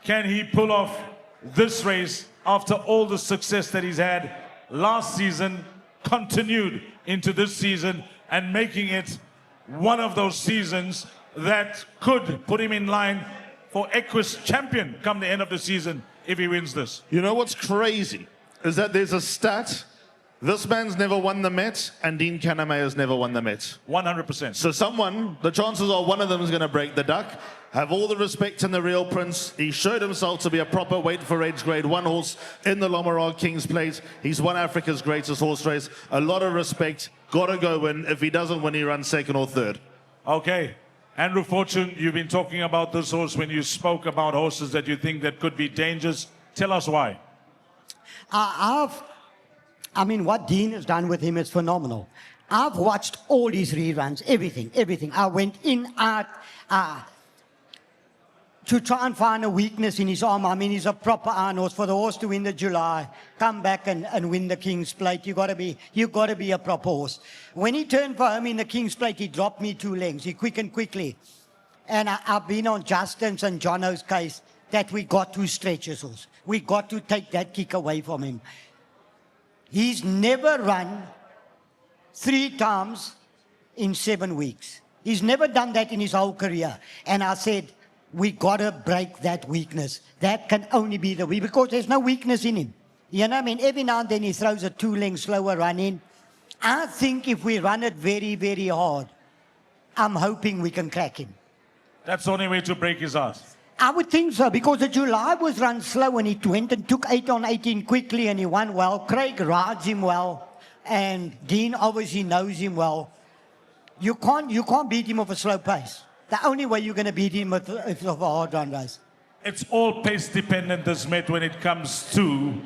Can he pull off this race after all the success that he's had last season, continued into this season, and making it one of those seasons that could put him in line for Equus champion come the end of the season if he wins this? You know what's crazy is that there's a stat. This man's never won the Met, and Dean Kannemeyer's never won the Met. 100%. So the chances are one of them is going to break the duck. Have all the respect in the real Prince. He showed himself to be a proper weight for age grade 1 horse in the Lormerar Kings Plate. He's won Africa's greatest horse race. A lot of respect. Got to go win. If he doesn't win, he runs second or third. Okay. Andrew Fortune, you've been talking about this horse when you spoke about horses that you think that could be dangerous. Tell us why. I mean, what Dean has done with him is phenomenal. I've watched all his reruns, everything. I went in, out, to try and find a weakness in his arm. I mean, he's a proper iron horse. For the horse to win the July, come back and win the King's Plate, you got to be a proper horse. When he turned for home in the King's Plate, he dropped me 2 lengths. He quickened quickly. And I've been on Justin's and Jono's case that we got to stretch his horse. We got to take that kick away from him. He's never run 3 times in 7 weeks. He's never done that in his whole career. And I said, we got to break that weakness. That can only be the weak, because there's no weakness in him. You know what I mean? Every now and then he throws a 2-length slower run in. I think if we run it very, very hard, I'm hoping we can crack him. That's the only way to break his ass. I would think so, because the July was run slow and he went and took 8 on 18 quickly and he won well. Craig rides him well and Dean obviously knows him well. You can't beat him off a slow pace. The only way you're going to beat him is a hard run race. It's all pace dependent, this Met, when it comes to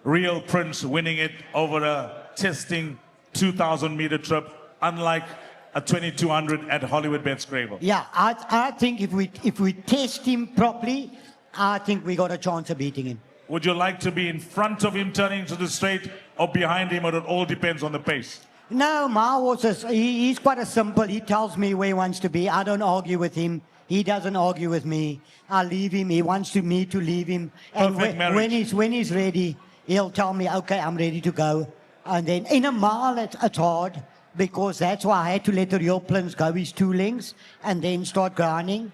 Real Prince winning it over a testing 2,000 meter trip, unlike a 2,200 at Hollywoodbets Greyville. Yeah, I think if we test him properly, I think we got a chance of beating him. Would you like to be in front of him turning to the straight or behind him, or it all depends on the pace? No, my horse is, he's quite a simple. He tells me where he wants to be. I don't argue with him. He doesn't argue with me. I leave him. He wants me to leave him. And when he's ready, he'll tell me, okay, I'm ready to go. And then in a mile, it's hard, because that's why I had to let the Real Prince go his 2 lengths and then start grinding.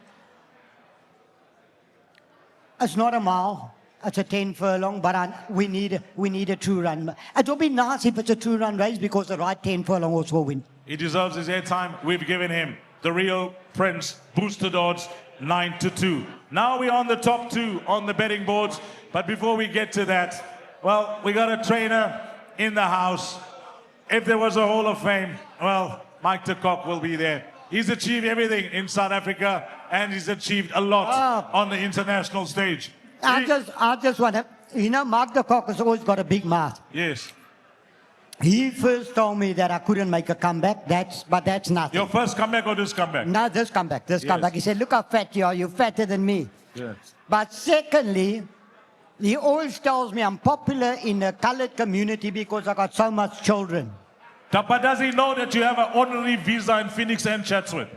It's not a mile. It's a 10 furlong, but we need a true run. It will be nice if it's a true run race, because the right 10 furlong horse will win. He deserves his airtime. We've given him the Real Prince boosted odds 9-2. Now we're on the top 2 on the betting boards. But before we get to that, well, we got a trainer in the house. If there was a Hall of Fame, well, Mike de Kock will be there. He's achieved everything in South Africa, and he's achieved a lot on the international stage. I just want to, you know, Mike de Kock has always got a big mouth. Yes. He first told me that I couldn't make a comeback, but that's nothing. Your first comeback or this comeback? No, this comeback. He said, look how fat you are, you're fatter than me. Yes. But secondly, he always tells me I'm popular in the colored community because I got so much children. But does he know that you have an honorary visa in Phoenix and Chatsworth?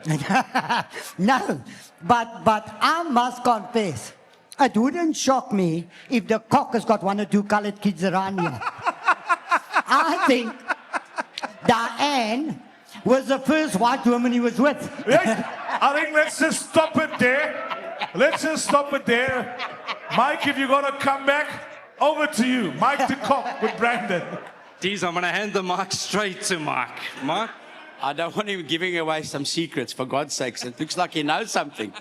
No, but I must confess, it wouldn't shock me if the Kock has got 1 or 2 colored kids around here. I think Diane was the first white woman he was with. I think let's just stop it there. Let's just stop it there. Mike, if you're going to come back, over to you. Mike de Kock with Brandon. Deez, I'm going to hand the mic straight to Mike. Mike? I don't want him giving away some secrets, for God's sakes. It looks like he knows something.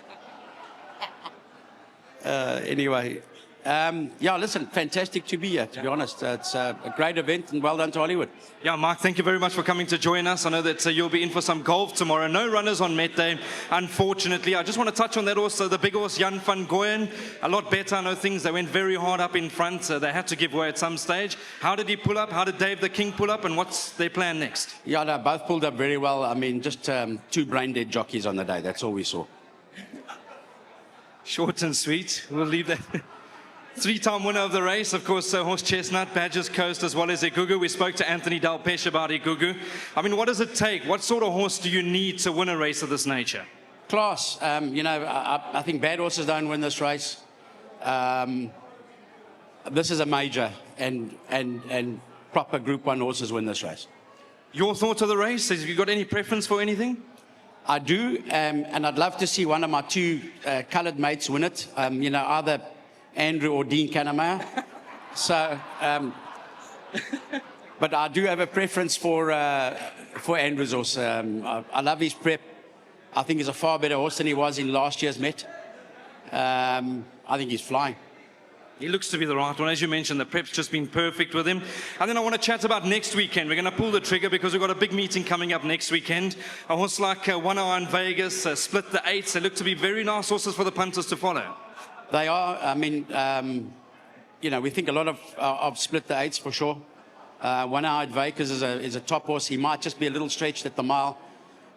Anyway, yeah, listen, fantastic to be here, to be honest. It's a great event, and well done to Hollywood. Yeah, Mark, thank you very much for coming to join us. I know that you'll be in for some golf tomorrow. No runners on Met Day, unfortunately. I just want to touch on that also. The big horse, Jan van Gooyen, a lot better. I know things, they went very hard up in front. They had to give way at some stage. How did he pull up? How did Dave the King pull up? And what's their plan next? Yeah, no, both pulled up very well. I mean, just 2 brain-dead jockeys on the day. That's all we saw. Short and sweet. We'll leave that. 3-time winner of the race, of course, Horse Chestnut, Badger's Coast, as well as Igugu. We spoke to Anthony Delpech about Igugu. I mean, what does it take? What sort of horse do you need to win a race of this nature? Class. You know, I think bad horses don't win this race. This is a major, and proper Group 1 horses win this race. Your thoughts of the race? Have you got any preference for anything? I do, and I'd love to see one of my 2 coloured mates win it. You know, either Andrew or Dean Kannemeyer. So, but I do have a preference for Andrew's horse. I love his prep. I think he's a far better horse than he was in last year's Met. I think he's flying. He looks to be the right one. As you mentioned, the prep's just been perfect with him. And then I want to chat about next weekend. We're going to pull the trigger because we've got a big meeting coming up next weekend. A horse like 1 Hour in Vegas, Split the Eights. They look to be very nice horses for the punters to follow. They are. I mean, you know, we think a lot of Split the Eights for sure. 1 Hour in Vegas is a top horse. He might just be a little stretched at the mile.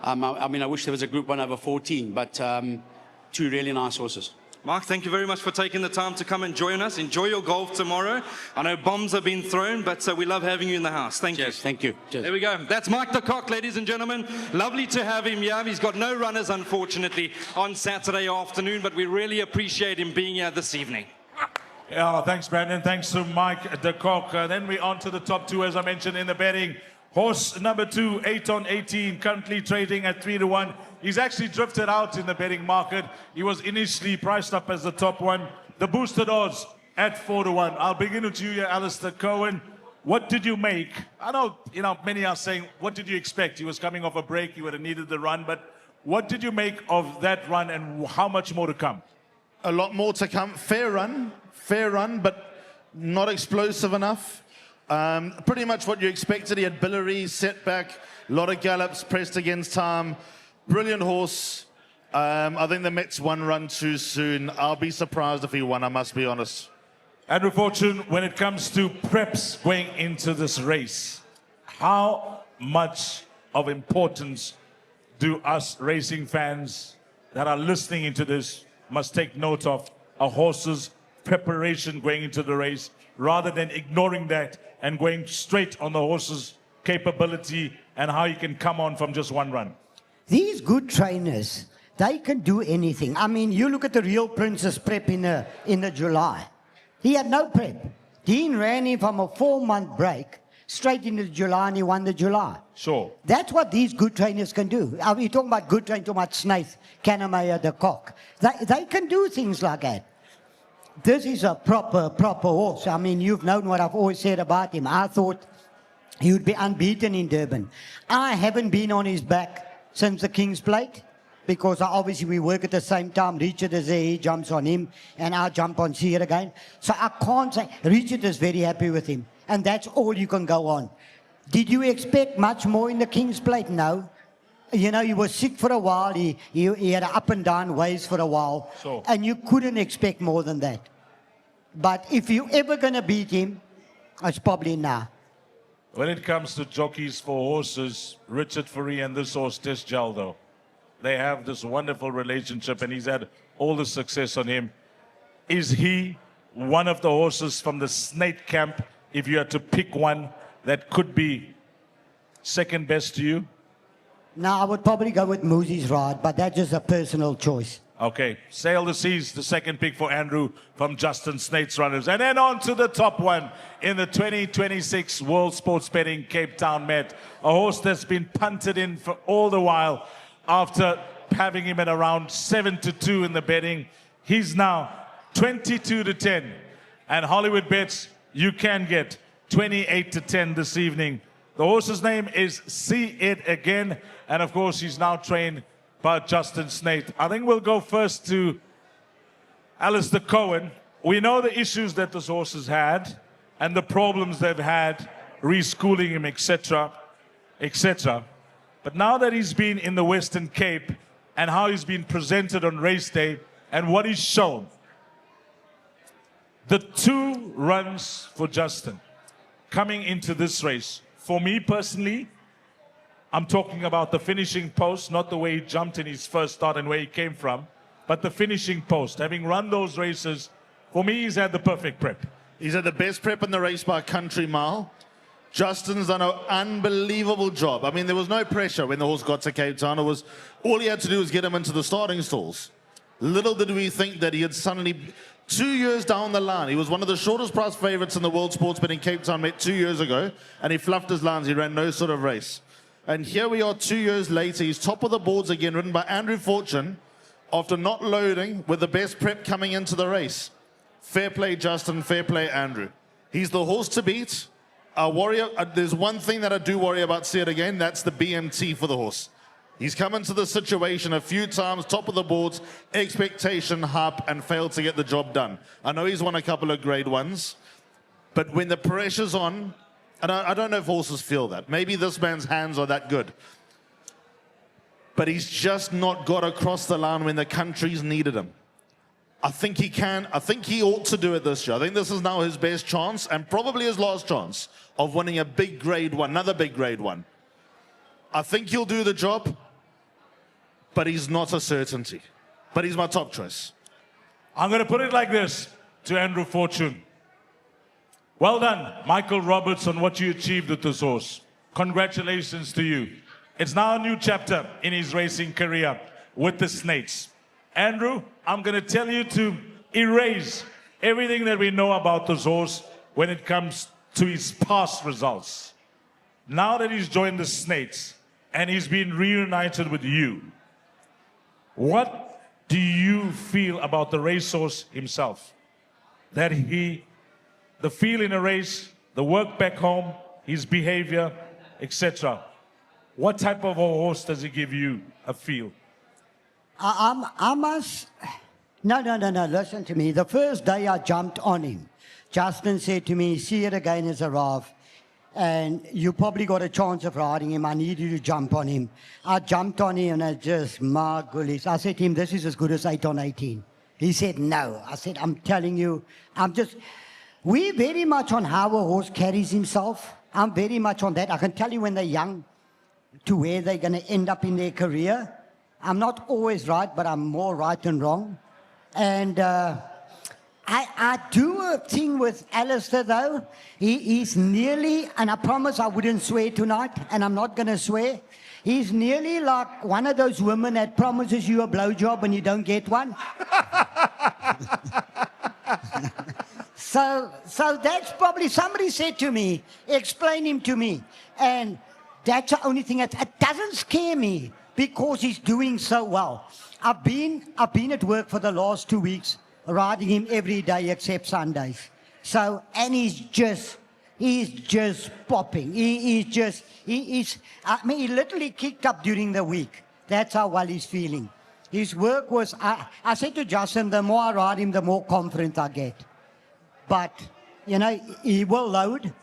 I mean, I wish there was a Group 1 over 14, but 2 really nice horses. Mark, thank you very much for taking the time to come and join us. Enjoy your golf tomorrow. I know bombs have been thrown, but we love having you in the house. Thank you. Thank you. Cheers. There we go. That's Mike de Kock, ladies and gentlemen. Lovely to have him here. He's got no runners, unfortunately, on Saturday afternoon, but we really appreciate him being here this evening. Yeah, thanks, Brandon. Thanks to Mike de Kock. Then we're on to the top 2, as I mentioned in the betting. Horse number 2, 8 on 18, currently trading at 3-1. He's actually drifted out in the betting market. He was initially priced up as the top one. The boosted odds at 4-1. I'll begin with you here, Alistair Cohen. What did you make? I know, many are saying, what did you expect? He was coming off a break. He would have needed the run. But what did you make of that run, and how much more to come? A lot more to come. Fair run, but not explosive enough. Pretty much what you expected. He had Billary, setback, a lot of gallops, pressed against time. Brilliant horse. I think the Mets one run too soon. I'll be surprised if he won, I must be honest. Andrew Fortune, when it comes to preps going into this race, how much of importance do us racing fans that are listening into this must take note of a horse's preparation going into the race, rather than ignoring that and going straight on the horse's capability and how he can come on from just one run? These good trainers, they can do anything. I mean, you look at the Real Princess prep in the July. He had no prep. Dean ran him from a 4-month break straight into July, and he won the July. Sure. That's what these good trainers can do. Are we talking about good trainers, talking about Snaith, Kannemeyer, the Kock? They can do things like that. This is a proper horse. I mean, you've known what I've always said about him. I thought he would be unbeaten in Durban. I haven't been on his back since the King's Plate, because obviously we work at the same time. Richard is there, he jumps on him, and I jump on Seer again. So I can't say, Richard is very happy with him, and that's all you can go on. Did you expect much more in the King's Plate? No. He was sick for a while. He had up and down ways for a while. So. And you couldn't expect more than that. But if you're ever going to beat him, it's probably now. When it comes to jockeys for horses, Richard Ferry and this horse, Tess Jaldo, they have this wonderful relationship, and he's had all the success on him. Is he one of the horses from the Snake camp, if you had to pick one, that could be second best to you? Now, I would probably go with Moosey's Ride, but that's just a personal choice. Okay, Sail the Seas, the second pick for Andrew from Justin Snaith's runners. And then on to the top one in the 2026 World Sports Betting Cape Town Met. A horse that's been punted in for all the while after having him at around 7-2 in the betting. He's now 22-10. And Hollywoodbets, you can get 28-10 this evening. The horse's name is See It Again. And of course, he's now trained by Justin Snaith. I think we'll go first to Alistair Cohen. We know the issues that this horse has had and the problems they've had reschooling him, etc., etc. But now that he's been in the Western Cape and how he's been presented on race day and what he's shown, the 2 runs for Justin coming into this race, for me personally, I'm talking about the finishing post, not the way he jumped in his first start and where he came from, but the finishing post. Having run those races, for me, he's had the perfect prep. He's had the best prep in the race by a country mile. Justin's done an unbelievable job. I mean, there was no pressure when the horse got to Cape Town. All he had to do was get him into the starting stalls. Little did we think that he had suddenly, 2 years down the line, he was one of the shortest price favourites in the World Sports Betting Cape Town Met 2 years ago, and he fluffed his lines. He ran no sort of race. And here we are 2 years later. He's top of the boards again, ridden by Andrew Fortune, after not loading with the best prep coming into the race. Fair play, Justin. Fair play, Andrew. He's the horse to beat. There's one thing that I do worry about, See It Again, that's the BMT for the horse. He's come into the situation a few times, top of the boards, expectation, hype, and failed to get the job done. I know he's won a couple of grade ones, but when the pressure's on, and I don't know if horses feel that. Maybe this man's hands are that good. But he's just not got across the line when the country's needed him. I think he can. I think he ought to do it this year. I think this is now his best chance, and probably his last chance, of winning a big grade one, another big grade one. I think he'll do the job, but he's not a certainty. But he's my top choice. I'm going to put it like this to Andrew Fortune. Well done, Michael Roberts, on what you achieved with this horse. Congratulations to you. It's now a new chapter in his racing career with the Snaiths. Andrew, I'm going to tell you to erase everything that we know about this horse when it comes to his past results. now that he's joined the Snates and he's been reunited with you, what do you feel about the racehorse himself? That the feel in a race, the work back home, his behavior, etc. What type of a horse does he give you a feel? I must... No, listen to me. The first day I jumped on him, Justin said to me, see it again as a Rav, and you probably got a chance of riding him. I need you to jump on him. I jumped on him and I just, my goodness. I said to him, this is as good as 8 on 18. He said, no. I said, I'm telling you, we're very much on how a horse carries himself. I'm very much on that. I can tell you when they're young to where they're going to end up in their career. I'm not always right, but I'm more right than wrong. And I do a thing with Alistair, though. He's nearly, and I promise I wouldn't swear tonight, and I'm not going to swear. He's nearly like one of those women that promises you a blowjob and you don't get one. So that's probably, somebody said to me, explain him to me. And that's the only thing it doesn't scare me because he's doing so well. I've been at work for the last 2 weeks, riding him every day except Sundays. So, and he's just popping. He literally kicked up during the week. That's how well he's feeling. His work was, I said to Justin, the more I ride him, the more confident I get. But, you know, he will load,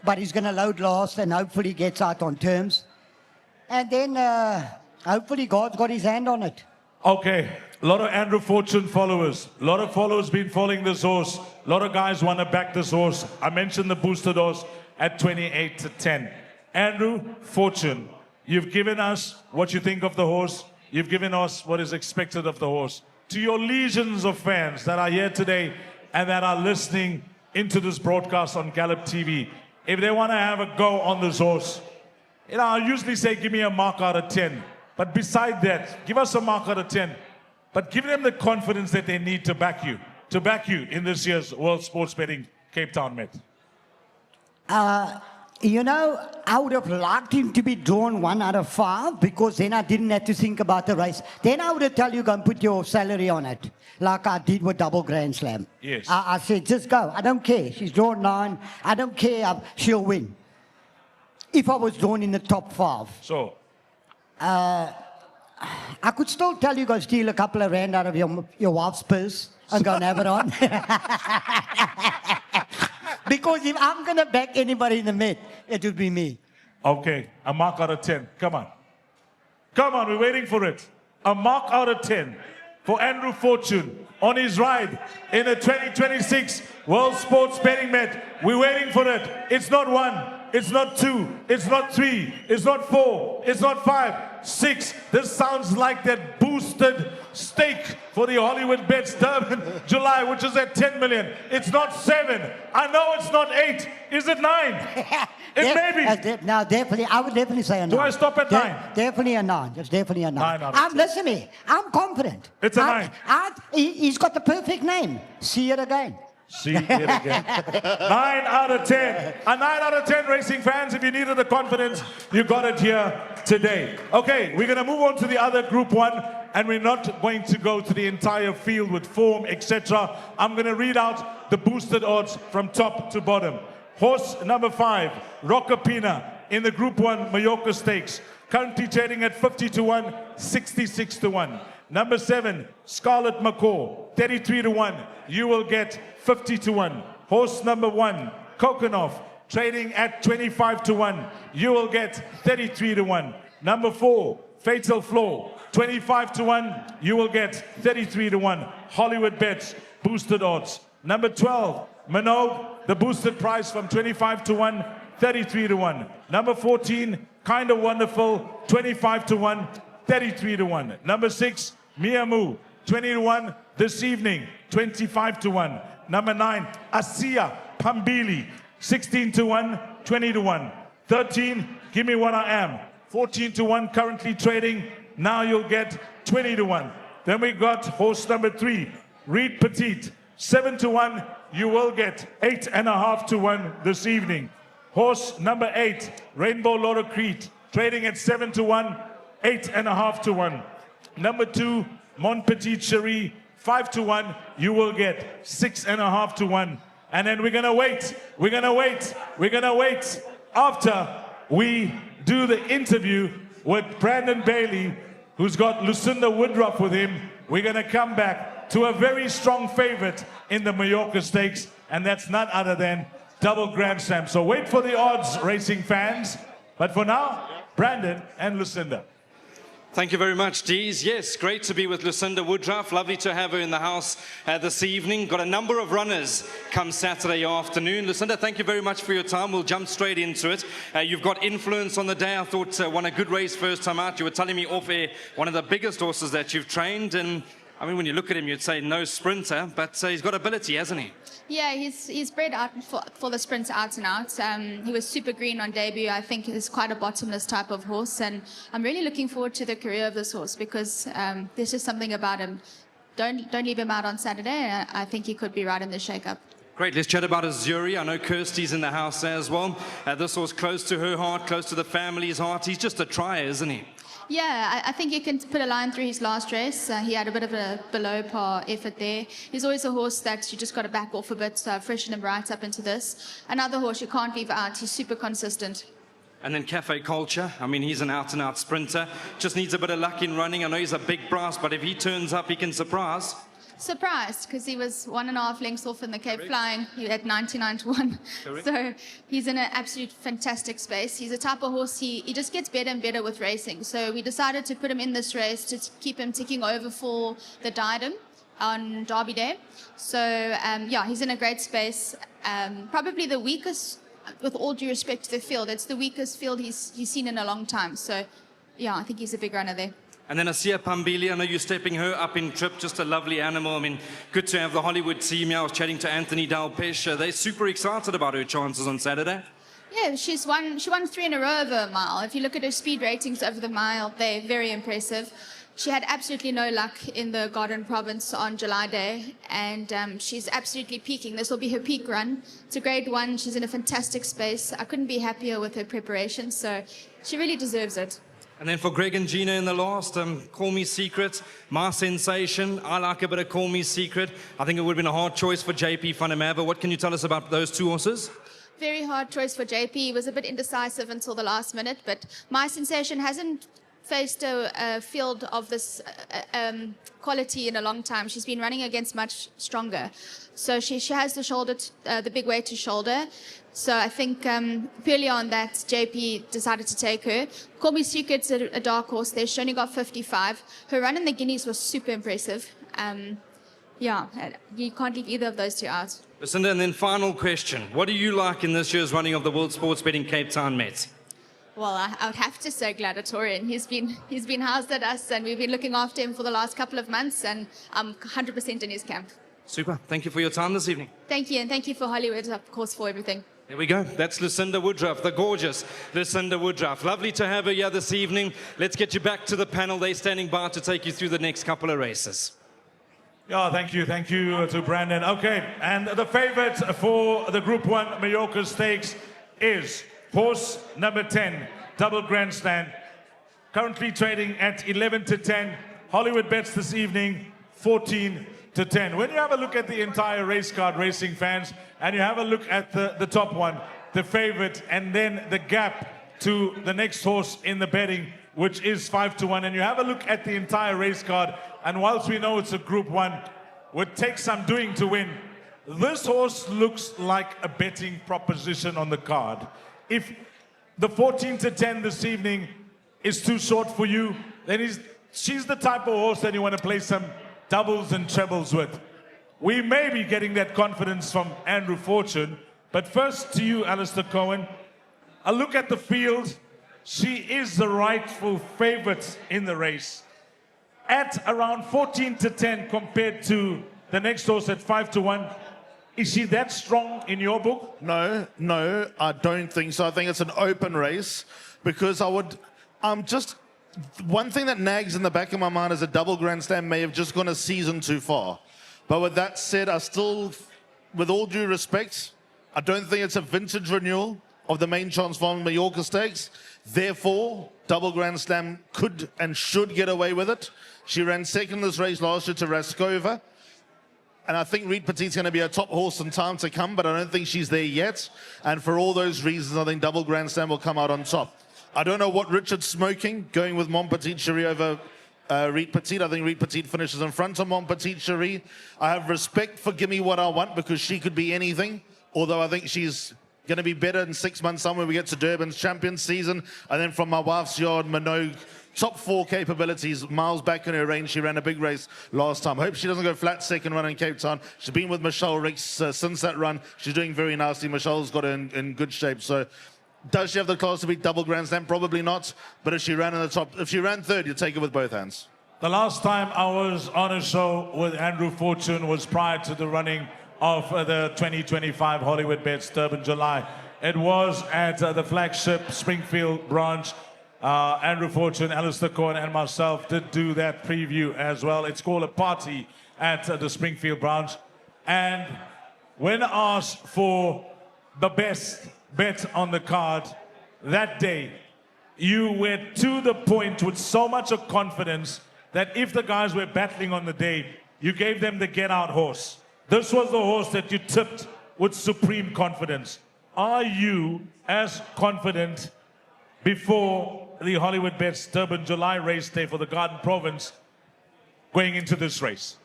but he's going to load last and hopefully gets out on terms. And then, hopefully God's got his hand on it. Okay, a lot of Andrew Fortune followers. A lot of followers been following this horse. A lot of guys want to back this horse. I mentioned the boosted horse at 28-10. Andrew Fortune, you've given us what you think of the horse. You've given us what is expected of the horse. To your legions of fans that are here today and that are listening into this broadcast on Gallop TV, if they want to have a go on this horse, you know, I usually say give me a mark out of 10. But beside that, give us a mark out of 10. But give them the confidence that they need to back you in this year's World Sports Betting Cape Town Met. You know, I would have liked him to be drawn 1 out of 5 because then I didn't have to think about the race. Then I would have told you, go and put your salary on it, like I did with Double Grand Slam. Yes. I said, just go. I don't care. She's drawn 9. I don't care. She'll win. If I was drawn in the top 5. So? I could still tell you, go steal a couple of rand out of your wife's purse and go and have it on. Because if I'm going to back anybody in the Met, it would be me. Okay, a mark out of 10. Come on. Come on, we're waiting for it. A mark out of 10 for Andrew Fortune on his ride in the 2026 World Sports Betting Met. We're waiting for it. It's not 1. It's not 2, it's not 3, it's not 4, it's not 5, 6. This sounds like that boosted stake for the Hollywoodbets Durbanville July, which is at 10 million. It's not 7. I know it's not 8. Is it 9? It may be. No, definitely. I would definitely say a 9. Do I stop at 9? Definitely a 9. It's definitely a 9. 9 out of 10. Listen to me. I'm confident. It's a 9. He's got the perfect name. See it again. See it again. 9 out of 10. A 9 out of 10, racing fans. If you needed the confidence, you got it here today. Okay, we're going to move on to the other Group 1, and we're not going to go to the entire field with form, etc. I'm going to read out the boosted odds from top to bottom. Horse number 5, Rockapina, in the Group 1 Mallorca Stakes, currently trading at 50-1, 66-1. Number 7, Scarlet Macaw, 33-1. You will get 50-1. Horse number 1, Kokonov, trading at 25-1. You will get 33-1. Number 4, Fatal Flaw, 25-1. You will get 33-1. Hollywoodbets boosted odds. Number 12, Minogue, the boosted price from 25-1, 33-1. Number 14, Kinda Wonderful, 25-1, 33-1. Number 6, Miamu, 20-1 this evening, 25-1. Number 9, Asia Pambili, 16-1, 20-1. 13, Give Me What I Am, 14-1, currently trading. Now you'll get 20-1. Then we got horse number 3, Reed Petite, 7-1. You will get 8.5-1 this evening. Horse number 8, Rainbow Loro Crete, trading at 7 to 1, 8.5 to 1. Number 2, Mon Petit Cherie, 5 to 1. You will get 6.5 to 1. And then we're gonna wait. We're gonna wait after we do the interview with Brandon Bailey, who's got Lucinda Woodruff with him. We're gonna come back to a very strong favorite in the Mallorca Stakes, and that's none other than Double Grand Slam. So wait for the odds, racing fans. But for now, Brandon and Lucinda. Thank you very much, Dees. Yes, great to be with Lucinda Woodruff. Lovely to have her in the house this evening. Got a number of runners come Saturday afternoon. Lucinda, thank you very much for your time. We'll jump straight into it. You've got Influence on the day. I thought won a good race first time out. You were telling me off air, one of the biggest horses that you've trained. And I mean, when you look at him, you'd say no sprinter, but he's got ability, hasn't he? Yeah, he's bred out for the sprints out and out. He was super green on debut. I think he's quite a bottomless type of horse, and I'm really looking forward to the career of this horse because there's just something about him. Don't leave him out on Saturday. I think he could be right in the shake-up. Great, let's chat about Azuri. I know Kirsty's in the house as well. This horse close to her heart, close to the family's heart. He's just a trier, isn't he? Yeah, I think you can put a line through his last race. He had a bit of a below par effort there. He's always a horse that you just got to back off a bit, freshen him right up into this. Another horse you can't leave out. He's super consistent. And then Cafe Culture. I mean, he's an out-and-out sprinter. Just needs a bit of luck in running. I know he's a big brass, but if he turns up, he can surprise. Surprised because he was 1.5 lengths off in the Cape Flying. He had 99 to 1. Correct. So he's in an absolute fantastic space. He's a type of horse, he just gets better and better with racing. So we decided to put him in this race to keep him ticking over for the Diadem on Derby Day. So yeah, he's in a great space. Probably the weakest, with all due respect to the field, it's the weakest field he's seen in a long time. So yeah, I think he's a big runner there. And then Asia Pambili, I know you're stepping her up in trip, just a lovely animal. I mean, good to have the Hollywood team here. I was chatting to Anthony Delpech. They're super excited about her chances on Saturday. Yeah, she won 3 in a row over a mile. If you look at her speed ratings over the mile, they're very impressive. She had absolutely no luck in the Garden Province on July Day, and she's absolutely peaking. This will be her peak run. It's a grade 1. She's in a fantastic space. I couldn't be happier with her preparation, so she really deserves it. And then for Greg and Gina in the last, Call Me Secret, my sensation. I like a bit of Call Me Secret. I think it would have been a hard choice for JP van der Merwe. What can you tell us about those two horses? Very hard choice for JP. He was a bit indecisive until the last minute, but my sensation hasn't faced a field of this quality in a long time. She's been running against much stronger. So she has the shoulder, the big weight to shoulder. So I think purely on that, JP decided to take her. Call Me Secret's a dark horse there. She only got 55. Her run in the Guineas was super impressive. Yeah, you can't leave either of those two out. Lucinda, and then final question. What do you like in this year's running of the World Sports Betting Cape Town Met? Well, I would have to say Gladiatorian. He's been housed at us, and we've been looking after him for the last couple of months, and I'm 100% in his camp. Super. Thank you for your time this evening. Thank you, and thank you for Hollywood, of course, for everything. There we go. That's Lucinda Woodruff, the gorgeous Lucinda Woodruff. Lovely to have her here this evening. Let's get you back to the panel. They're standing by to take you through the next couple of races. Yeah, thank you to Brandon. Okay, and the favorite for the Group 1 Mallorca Stakes is horse number 10, Double Grand Slam, currently trading at 11 to 10. Hollywood bets this evening, 14 to 10. When you have a look at the entire race card, racing fans, and you have a look at the top one, the favorite, and then the gap to the next horse in the betting, which is 5 to 1, and you have a look at the entire race card, and whilst we know it's a Group 1, would take some doing to win, this horse looks like a betting proposition on the card. If the 14 to 10 this evening is too short for you, then she's the type of horse that you want to play some doubles and trebles with. We may be getting that confidence from Andrew Fortune, but first to you, Alistair Cohen. A look at the field. She is the rightful favorite in the race. At around 14 to 10 compared to the next horse at 5 to 1. Is she that strong in your book? No, I don't think so. I think it's an open race because one thing that nags in the back of my mind is a Double Grand Slam may have just gone a season too far. But with that said, I still, with all due respect, I don't think it's a vintage renewal of the main chance farm Mallorca Stakes. Therefore, Double Grand Slam could and should get away with it. She ran second in this race last year to Raskova. And I think Reed Petit's going to be a top horse in time to come, but I don't think she's there yet. And for all those reasons, I think Double Grand Slam will come out on top. I don't know what Richard's smoking, going with Mon Petit Cherie over Reed Petit. I think Reed Petit finishes in front of Mon Petit Cherie. I have respect for Gimme What I Want because she could be anything, although I think she's going to be better in 6 months time when we get to Durban's Champions season. And then from my wife's yard, Minogue, top 4 capabilities, miles back in her range. She ran a big race last time. Hope she doesn't go flat second run in Cape Town. She's been with Michelle Ricks since that run. She's doing very nicely. Michelle's got her in good shape. So does she have the class to beat Double Grand Slam? Probably not. But if she ran in the top, if she ran third, you take it with both hands. The last time I was on a show with Andrew Fortune was prior to the running of the 2025 Hollywoodbets Durban July. It was at the flagship Springfield branch. Andrew Fortune, Alistair Cohen, and myself did do that preview as well. It's called a party at the Springfield branch. And when asked for the best bet on the card that day, you went to the point with so much of confidence that if the guys were battling on the day, you gave them the get-out horse. This was the horse that you tipped with supreme confidence. Are you as confident before the Hollywoodbets Durban July race day for the Garden Province going into this race?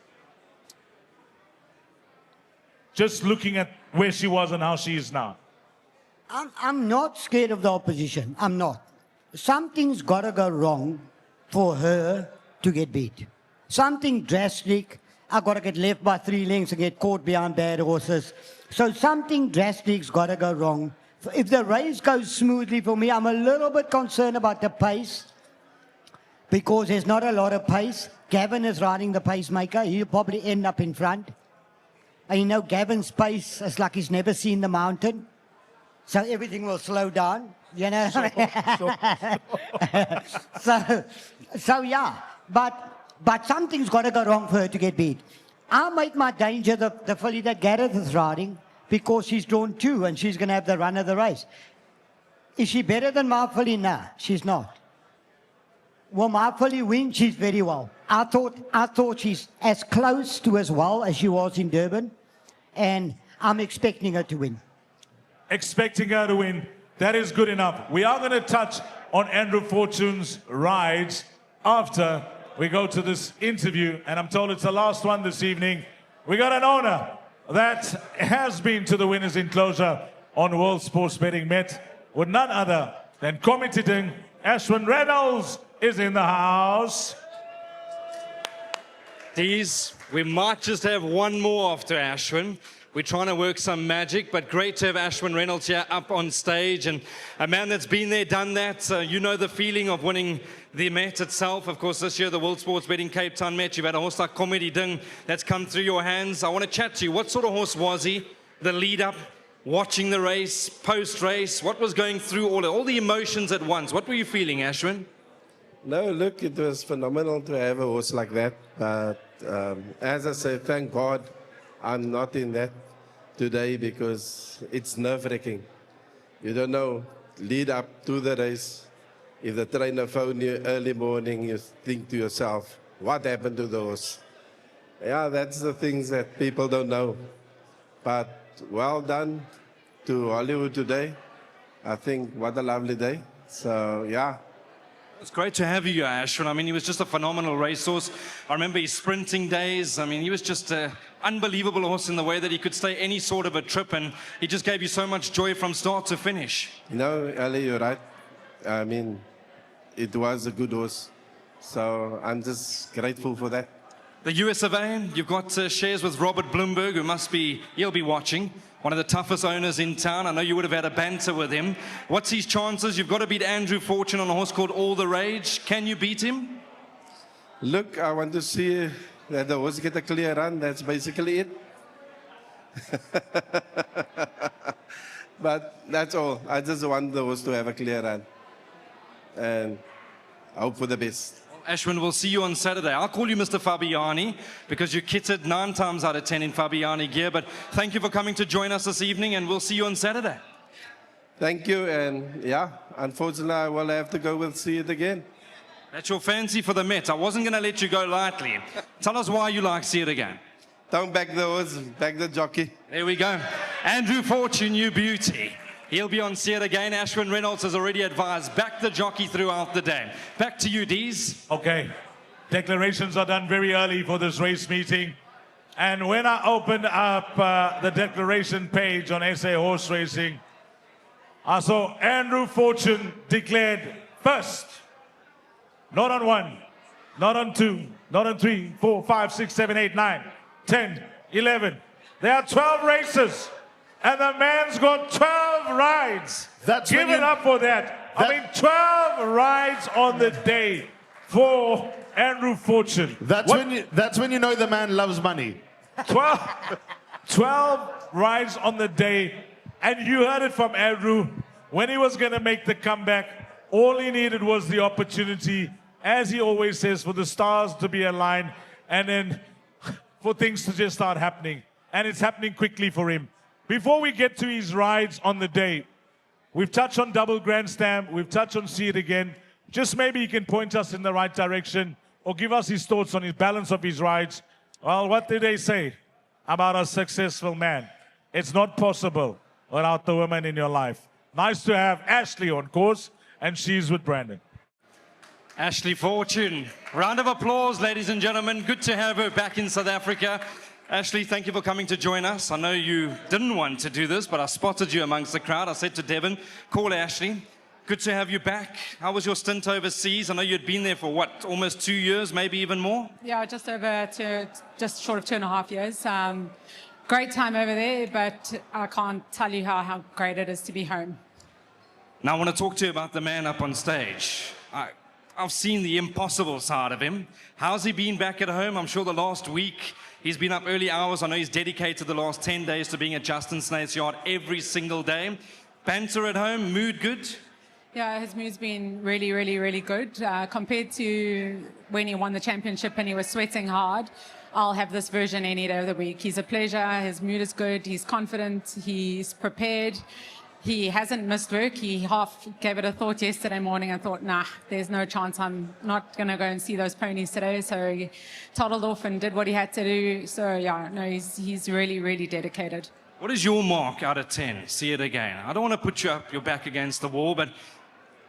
Just looking at where she was and how she is now. I'm not scared of the opposition. I'm not. Something's got to go wrong for her to get beat. Something drastic. I've got to get left by 3 lengths and get caught behind bad horses. So something drastic's got to go wrong. If the race goes smoothly for me, I'm a little bit concerned about the pace because there's not a lot of pace. Gavin is riding the pacemaker. He'll probably end up in front. And you know, Gavin's pace is like he's never seen the mountain. So everything will slow down, you know. So yeah, but something's got to go wrong for her to get beat. I'll make my danger the filly that Gareth is riding because she's drawn 2 and she's going to have the run of the race. Is she better than my filly? Nah, she's not. Will my filly win? She's very well. I thought she's as close to as well as she was in Durban, and I'm expecting her to win. Expecting her to win. That is good enough. We are going to touch on Andrew Fortune's rides after we go to this interview, and I'm told it's the last one this evening. We got an owner that has been to the winners' enclosure on World Sports Betting Met with none other than Committing Ashwin Reynolds is in the house. We might just have one more after Ashwin. We're trying to work some magic, but great to have Ashwin Reynolds here up on stage, and a man that's been there, done that. You know the feeling of winning the Met itself. Of course, this year, the World Sports Betting Cape Town Met, you've had a horse like Comedy Ding that's come through your hands. I want to chat to you. What sort of horse was he? The lead up, watching the race, post-race, what was going through all the emotions at once? What were you feeling, Ashwin? No, look, it was phenomenal to have a horse like that. But as I said, thank God I'm not in that today because it's nerve-wracking. You don't know, lead up to the race. If the trainer phoned you early morning, you think to yourself, what happened to the horse? Yeah, that's the things that people don't know. But well done to Hollywood today. I think what a lovely day. So, yeah. It's great to have you here, Ashwin. I mean, he was just a phenomenal racehorse. I remember his sprinting days. I mean, he was just an unbelievable horse in the way that he could stay any sort of a trip, and he just gave you so much joy from start to finish. No, Ali, you're right. I mean, it was a good horse. So I'm just grateful for that. The US of A, you've got shares with Robert Bloomberg, who he'll be watching. One of the toughest owners in town. I know you would have had a banter with him. What's his chances? You've got to beat Andrew Fortune on a horse called All the Rage. Can you beat him? Look, I want to see that the horse get a clear run. That's basically it. But that's all. I just want the horse to have a clear run. And I hope for the best. Ashwin, we'll see you on Saturday. I'll call you Mr. Fabiani because you're kitted 9 times out of 10 in Fabiani gear. But thank you for coming to join us this evening, and we'll see you on Saturday. Thank you. And yeah, unfortunately, I will have to go with See It Again. That's your fancy for the Met. I wasn't going to let you go lightly. Tell us why you like See It Again. Don't back the horse, back the jockey. There we go. Andrew Fortune, you beauty. He'll be on See It Again. Ashwin Reynolds has already advised, back the jockey throughout the day. Back to you, Dees. Okay. Declarations are done very early for this race meeting. And when I opened up the declaration page on SA Horse Racing, I saw Andrew Fortune declared first. Not on 1, not on 2, not on 3, 4, 5, 6, 7, 8, 9, 10, 11. There are 12 races, and the man's got 12 rides. Give it up for that. I mean, 12 rides on the day for Andrew Fortune. That's when you know the man loves money. 12 rides on the day, and you heard it from Andrew. When he was going to make the comeback, all he needed was the opportunity, as he always says, for the stars to be aligned, and then for things to just start happening. And it's happening quickly for him. Before we get to his rides on the day, we've touched on Double Grand Slam, we've touched on See It Again. Just maybe he can point us in the right direction or give us his thoughts on his balance of his rides. Well, what did they say about a successful man? It's not possible without the women in your life. Nice to have Ashley on course, and she's with Brandon. Ashley Fortune. Round of applause, ladies and gentlemen. Good to have her back in South Africa. Ashley, thank you for coming to join us. I know you didn't want to do this, but I spotted you amongst the crowd. I said to Devin, call Ashley. Good to have you back. How was your stint overseas? I know you'd been there for, what, almost 2 years, maybe even more? Yeah, just short of 2.5 years. Great time over there, but I can't tell you how great it is to be home. Now I want to talk to you about the man up on stage. I've seen the impossible side of him. How's he been back at home? I'm sure the last week he's been up early hours. I know he's dedicated the last 10 days to being at Justin Snaith's yard every single day. Banter at home, mood good? Yeah, his mood's been really, really, really good. Compared to when he won the championship and he was sweating hard, I'll have this version any day of the week. He's a pleasure, his mood is good, he's confident, he's prepared. He hasn't missed work. He half gave it a thought yesterday morning and thought, nah, there's no chance I'm not going to go and see those ponies today. So he toddled off and did what he had to do. So, yeah, no, he's really, really dedicated. What is your mark out of 10? See It Again. I don't want to put you up your back against the wall, but,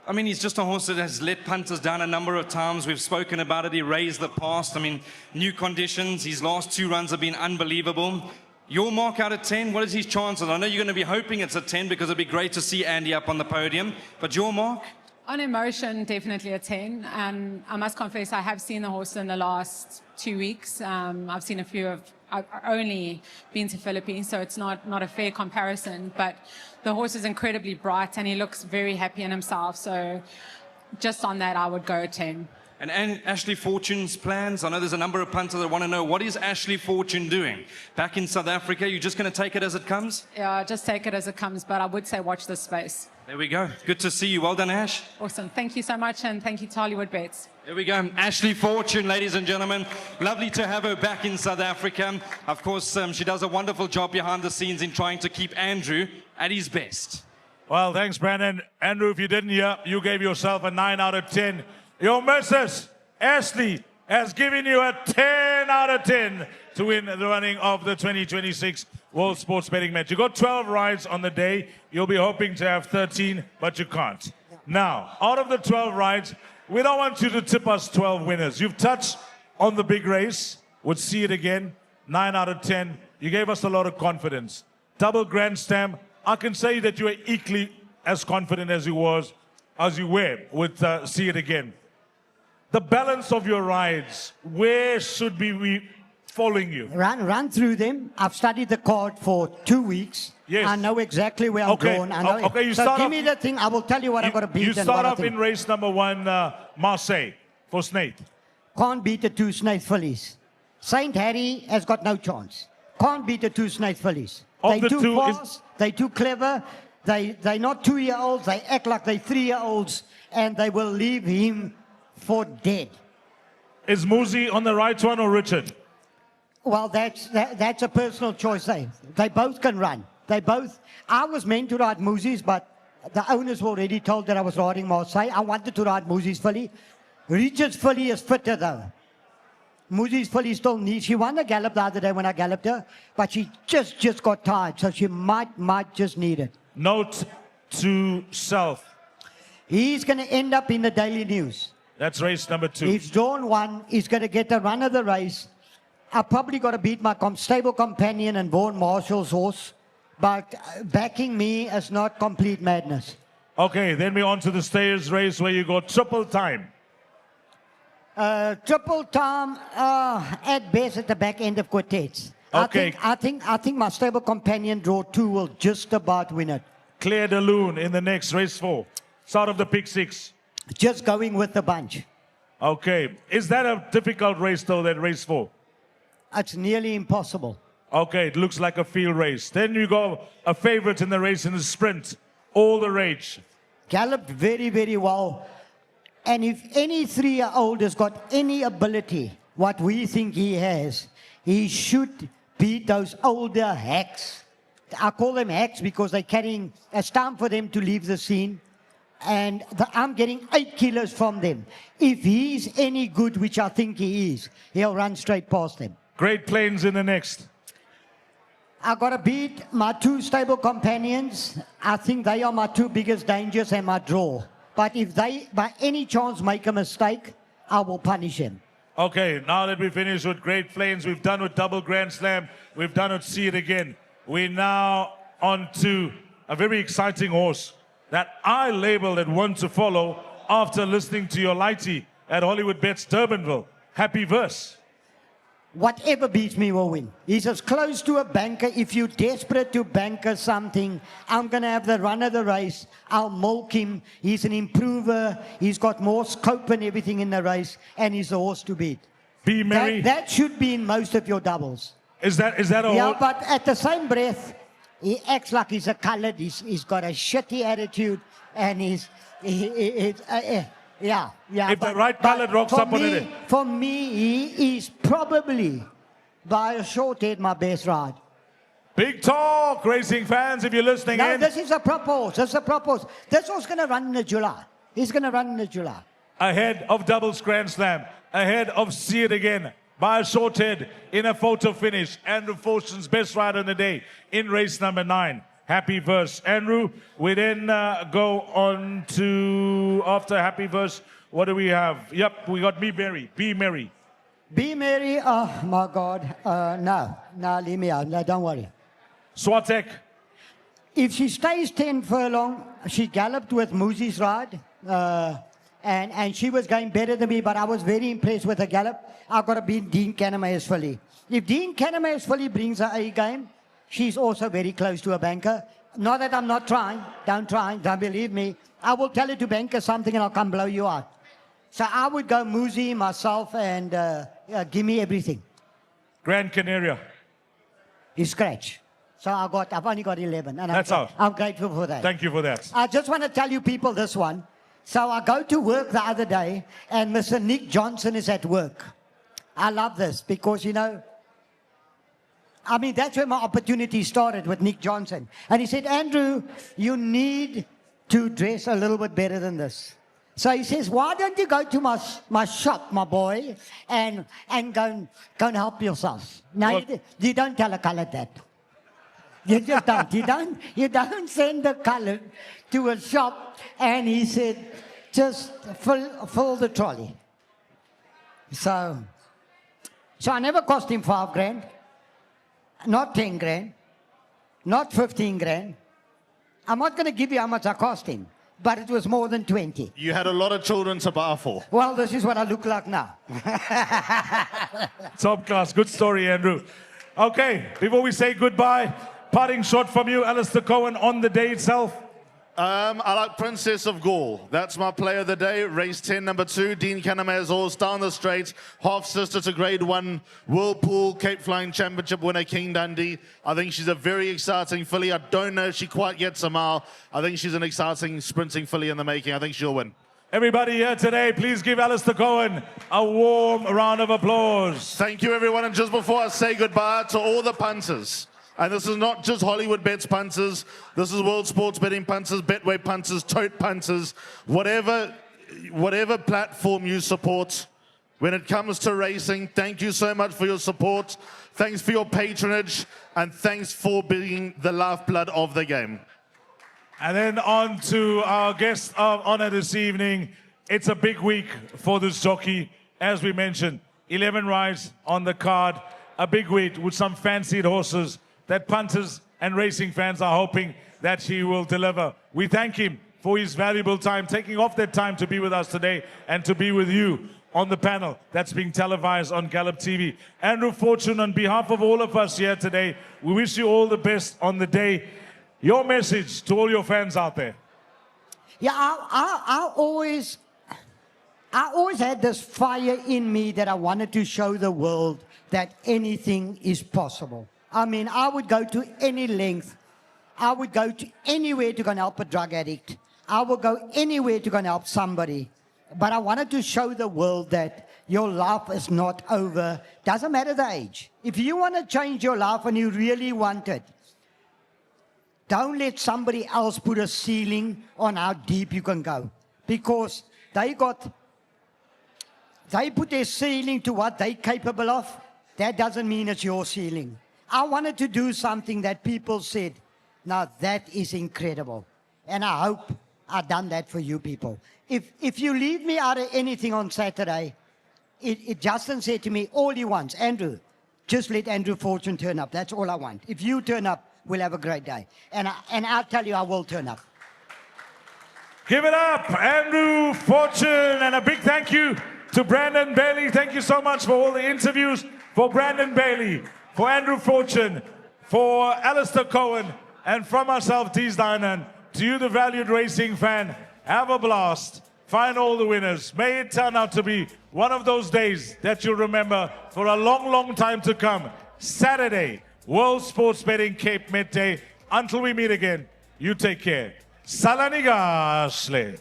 I mean, he's just a horse that has let punters down a number of times. We've spoken about it. He raised the past. I mean, new conditions. His last 2 runs have been unbelievable. Your mark out of 10, what is his chances? I know you're going to be hoping it's a 10 because it'd be great to see Andy up on the podium, but your mark? On emotion, definitely a 10. And I must confess, I have seen the horse in the last 2 weeks. I've seen a few of, I've only been to Philippines, so it's not a fair comparison, but the horse is incredibly bright and he looks very happy in himself. So just on that, I would go a 10. And Ashley Fortune's plans? I know there's a number of punters that want to know, what is Ashley Fortune doing? Back in South Africa, you're just going to take it as it comes? Yeah, just take it as it comes, but I would say watch this space. There we go. Good to see you. Well done, Ash. Awesome. Thank you so much, and thank you to Hollywoodbets. There we go. Ashley Fortune, ladies and gentlemen. Lovely to have her back in South Africa. Of course, she does a wonderful job behind the scenes in trying to keep Andrew at his best. Well, thanks, Brandon. Andrew, if you didn't hear, you gave yourself a 9 out of 10. Your missus, Ashley, has given you a 10 out of 10 to win the running of the 2026 World Sports Betting Match. You got 12 rides on the day. You'll be hoping to have 13, but you can't. Now, out of the 12 rides, we don't want you to tip us 12 winners. You've touched on the big race. Would See It Again, 9 out of 10. You gave us a lot of confidence. Double Grand Slam, I can say that you are equally as confident as you were with See It Again. The balance of your rides, where should we be following you? Run through them. I've studied the card for 2 weeks. Yes. I know exactly where I'm going. I know Okay, you so start give off, me the thing. I will tell you what I've got to beat. You and start what I off think. in race number 1, Marseille, for Snaith. Can't beat the 2 Snaith fillies. St. Harry has got no chance. Can't beat the 2 Snaith fillies. Of They're the too two fast. They're too clever. They're not 2-year-olds. They act like they're 3-year-olds, and they will leave him for dead. Is Muzi on the right one or Richard? Well, that's a personal choice. They both can run. I was meant to ride Moosies, but the owners were already told that I was riding Marseille. I wanted to ride Moosey's filly. Richard's filly is fitter though. Moosey's filly still needs. She won the gallop the other day when I galloped her, but she just got tired, so she might just need it. Note to self. He's going to end up in the Daily News. That's race number 2. He's drawn 1. He's going to get the run of the race. I probably got to beat my stable companion and Vaughan Marshall's horse, but backing me is not complete madness. Okay, then we're on to the stayers race where you go triple time. Triple time, at best at the back end of quartets. Okay. I think my stable companion draw 2 will just about win it. Claire de Lune in the next race 4. Start of the pick 6. Just going with the bunch. Okay. Is that a difficult race though, that race 4? It's nearly impossible. Okay, it looks like a field race. Then you go a favorite in the race in the sprint. All the rage. Galloped very, very well. And if any 3-year-old has got any ability, what we think he has, he should beat those older hacks. I call them hacks because they're carrying, it's time for them to leave the scene. And I'm getting 8 kilos from them. If he's any good, which I think he is, he'll run straight past them. Great Plains in the next. I got to beat my 2 stable companions. I think they are my 2 biggest dangers and my draw. But if they, by any chance, make a mistake, I will punish him. Okay, now that we finish with Great Plains, we've done with Double Grand Slam, we've done with See It Again. We're now on to a very exciting horse that I labeled at one to follow after listening to your lighty at Hollywoodbets Durbanville. Happy Verse. Whatever beats me will win. He's as close to a banker. If you're desperate to banker something, I'm going to have the run of the race. I'll milk him. He's an improver. He's got more scope and everything in the race, and he's a horse to beat. Be Merry. That should be in most of your doubles. Is that a Yeah, horse? but at the same breath, he acts like he's a colored. He's got a shitty attitude, and yeah. If the right colored rocks up on it. For me, he is probably, by a short head, my best ride. Big talk, racing fans, if you're listening No, in. this is a proper horse. This is a proper horse. This horse is going to run in the July. He's going to run in the July. Ahead of Doubles Grand Slam. Ahead of See It Again. By a short head in a photo finish. Andrew Forston's best rider in the day in race number 9. Happy Verse. Andrew, we then go on to, after Happy Verse, what do we have? Yep, we got Be Merry. Be Merry. Be Merry, oh my God. No, leave me out. No, don't worry. Swatek. If she stays 10 furlong, she galloped with Moosey's ride. And she was going better than me, but I was very impressed with her gallop. I've got to beat Dean Kannemeyer's filly. If Dean Kannemeyer's filly brings her A game, she's also very close to a banker. Not that I'm not trying. Don't believe me. I will tell her to banker something and I'll come blow you out. So I would go Moosey, myself, and give me everything. Grand Canaria. You scratch. So I've only got 11. And That's out. I'm grateful for that. Thank you for that. I just want to tell you people this one. So I go to work the other day and Mr. Nick Johnson is at work. I love this because, that's where my opportunity started with Nick Johnson. And he said, Andrew, you need to dress a little bit better than this. So he says, why don't you go to my shop, my boy, and go and help yourself. Now, you don't tell a colored that. You just don't. You don't send the colored to a shop. And he said, just fill the trolley. So I never cost him 5 grand. Not 10 grand, not 15 grand. I'm not going to give you how much I cost him, but it was more than 20. You had a lot of children to bar for. Well, this is what I look like now. Top class. Good story, Andrew. Okay, before we say goodbye, parting shot from you, Alistair Cohen, on the day itself. I like Princess of Gaul. That's my play of the day. Race 10, number 2. Dean Kannemeyer's horse down the straight. Half sister to Grade 1. Whirlpool Cape Flying Championship winner King Dundee. I think she's a very exciting filly. I don't know if she quite gets a mile. I think she's an exciting sprinting filly in the making. I think she'll win. Everybody here today, please give Alistair Cohen a warm round of applause. Thank you, everyone. And just before I say goodbye to all the punters, And this is not just Hollywoodbets Punters. This is World Sports Betting Punters, Betway Punters, Tote Punters, whatever platform you support. When it comes to racing, thank you so much for your support. Thanks for your patronage, and thanks for being the lifeblood of the game. And then on to our guest of honor this evening. It's a big week for this jockey. As we mentioned, 11 rides on the card. A big week with some fancied horses that punters and racing fans are hoping that he will deliver. We thank him for his valuable time, taking off that time to be with us today and to be with you on the panel that's being televised on Gallop TV. Andrew Fortune, on behalf of all of us here today, we wish you all the best on the day. Your message to all your fans out there. Yeah, I always had this fire in me that I wanted to show the world that anything is possible. I mean, I would go to any length. I would go to anywhere to go and help a drug addict. I would go anywhere to go and help somebody. But I wanted to show the world that your life is not over. Doesn't matter the age. If you want to change your life and you really want it, don't let somebody else put a ceiling on how deep you can go. Because they put their ceiling to what they're capable of. That doesn't mean it's your ceiling. I wanted to do something that people said, now that is incredible. And I hope I've done that for you people. If you leave me out of anything on Saturday, Justin said to me, all he wants, Andrew, just let Andrew Fortune turn up. That's all I want. If you turn up, we'll have a great day. And I'll tell you, I will turn up. Give it up, Andrew Fortune, and a big thank you to Brandon Bailey. Thank you so much for all the interviews. For Brandon Bailey, for Andrew Fortune, for Alistair Cohen, and from myself, Dees Dynan, to you, the valued racing fan, have a blast. Find all the winners. May it turn out to be one of those days that you'll remember for a long, long time to come. Saturday, World Sports Betting Cape Met Day. Until we meet again, you take care. Salanigashle.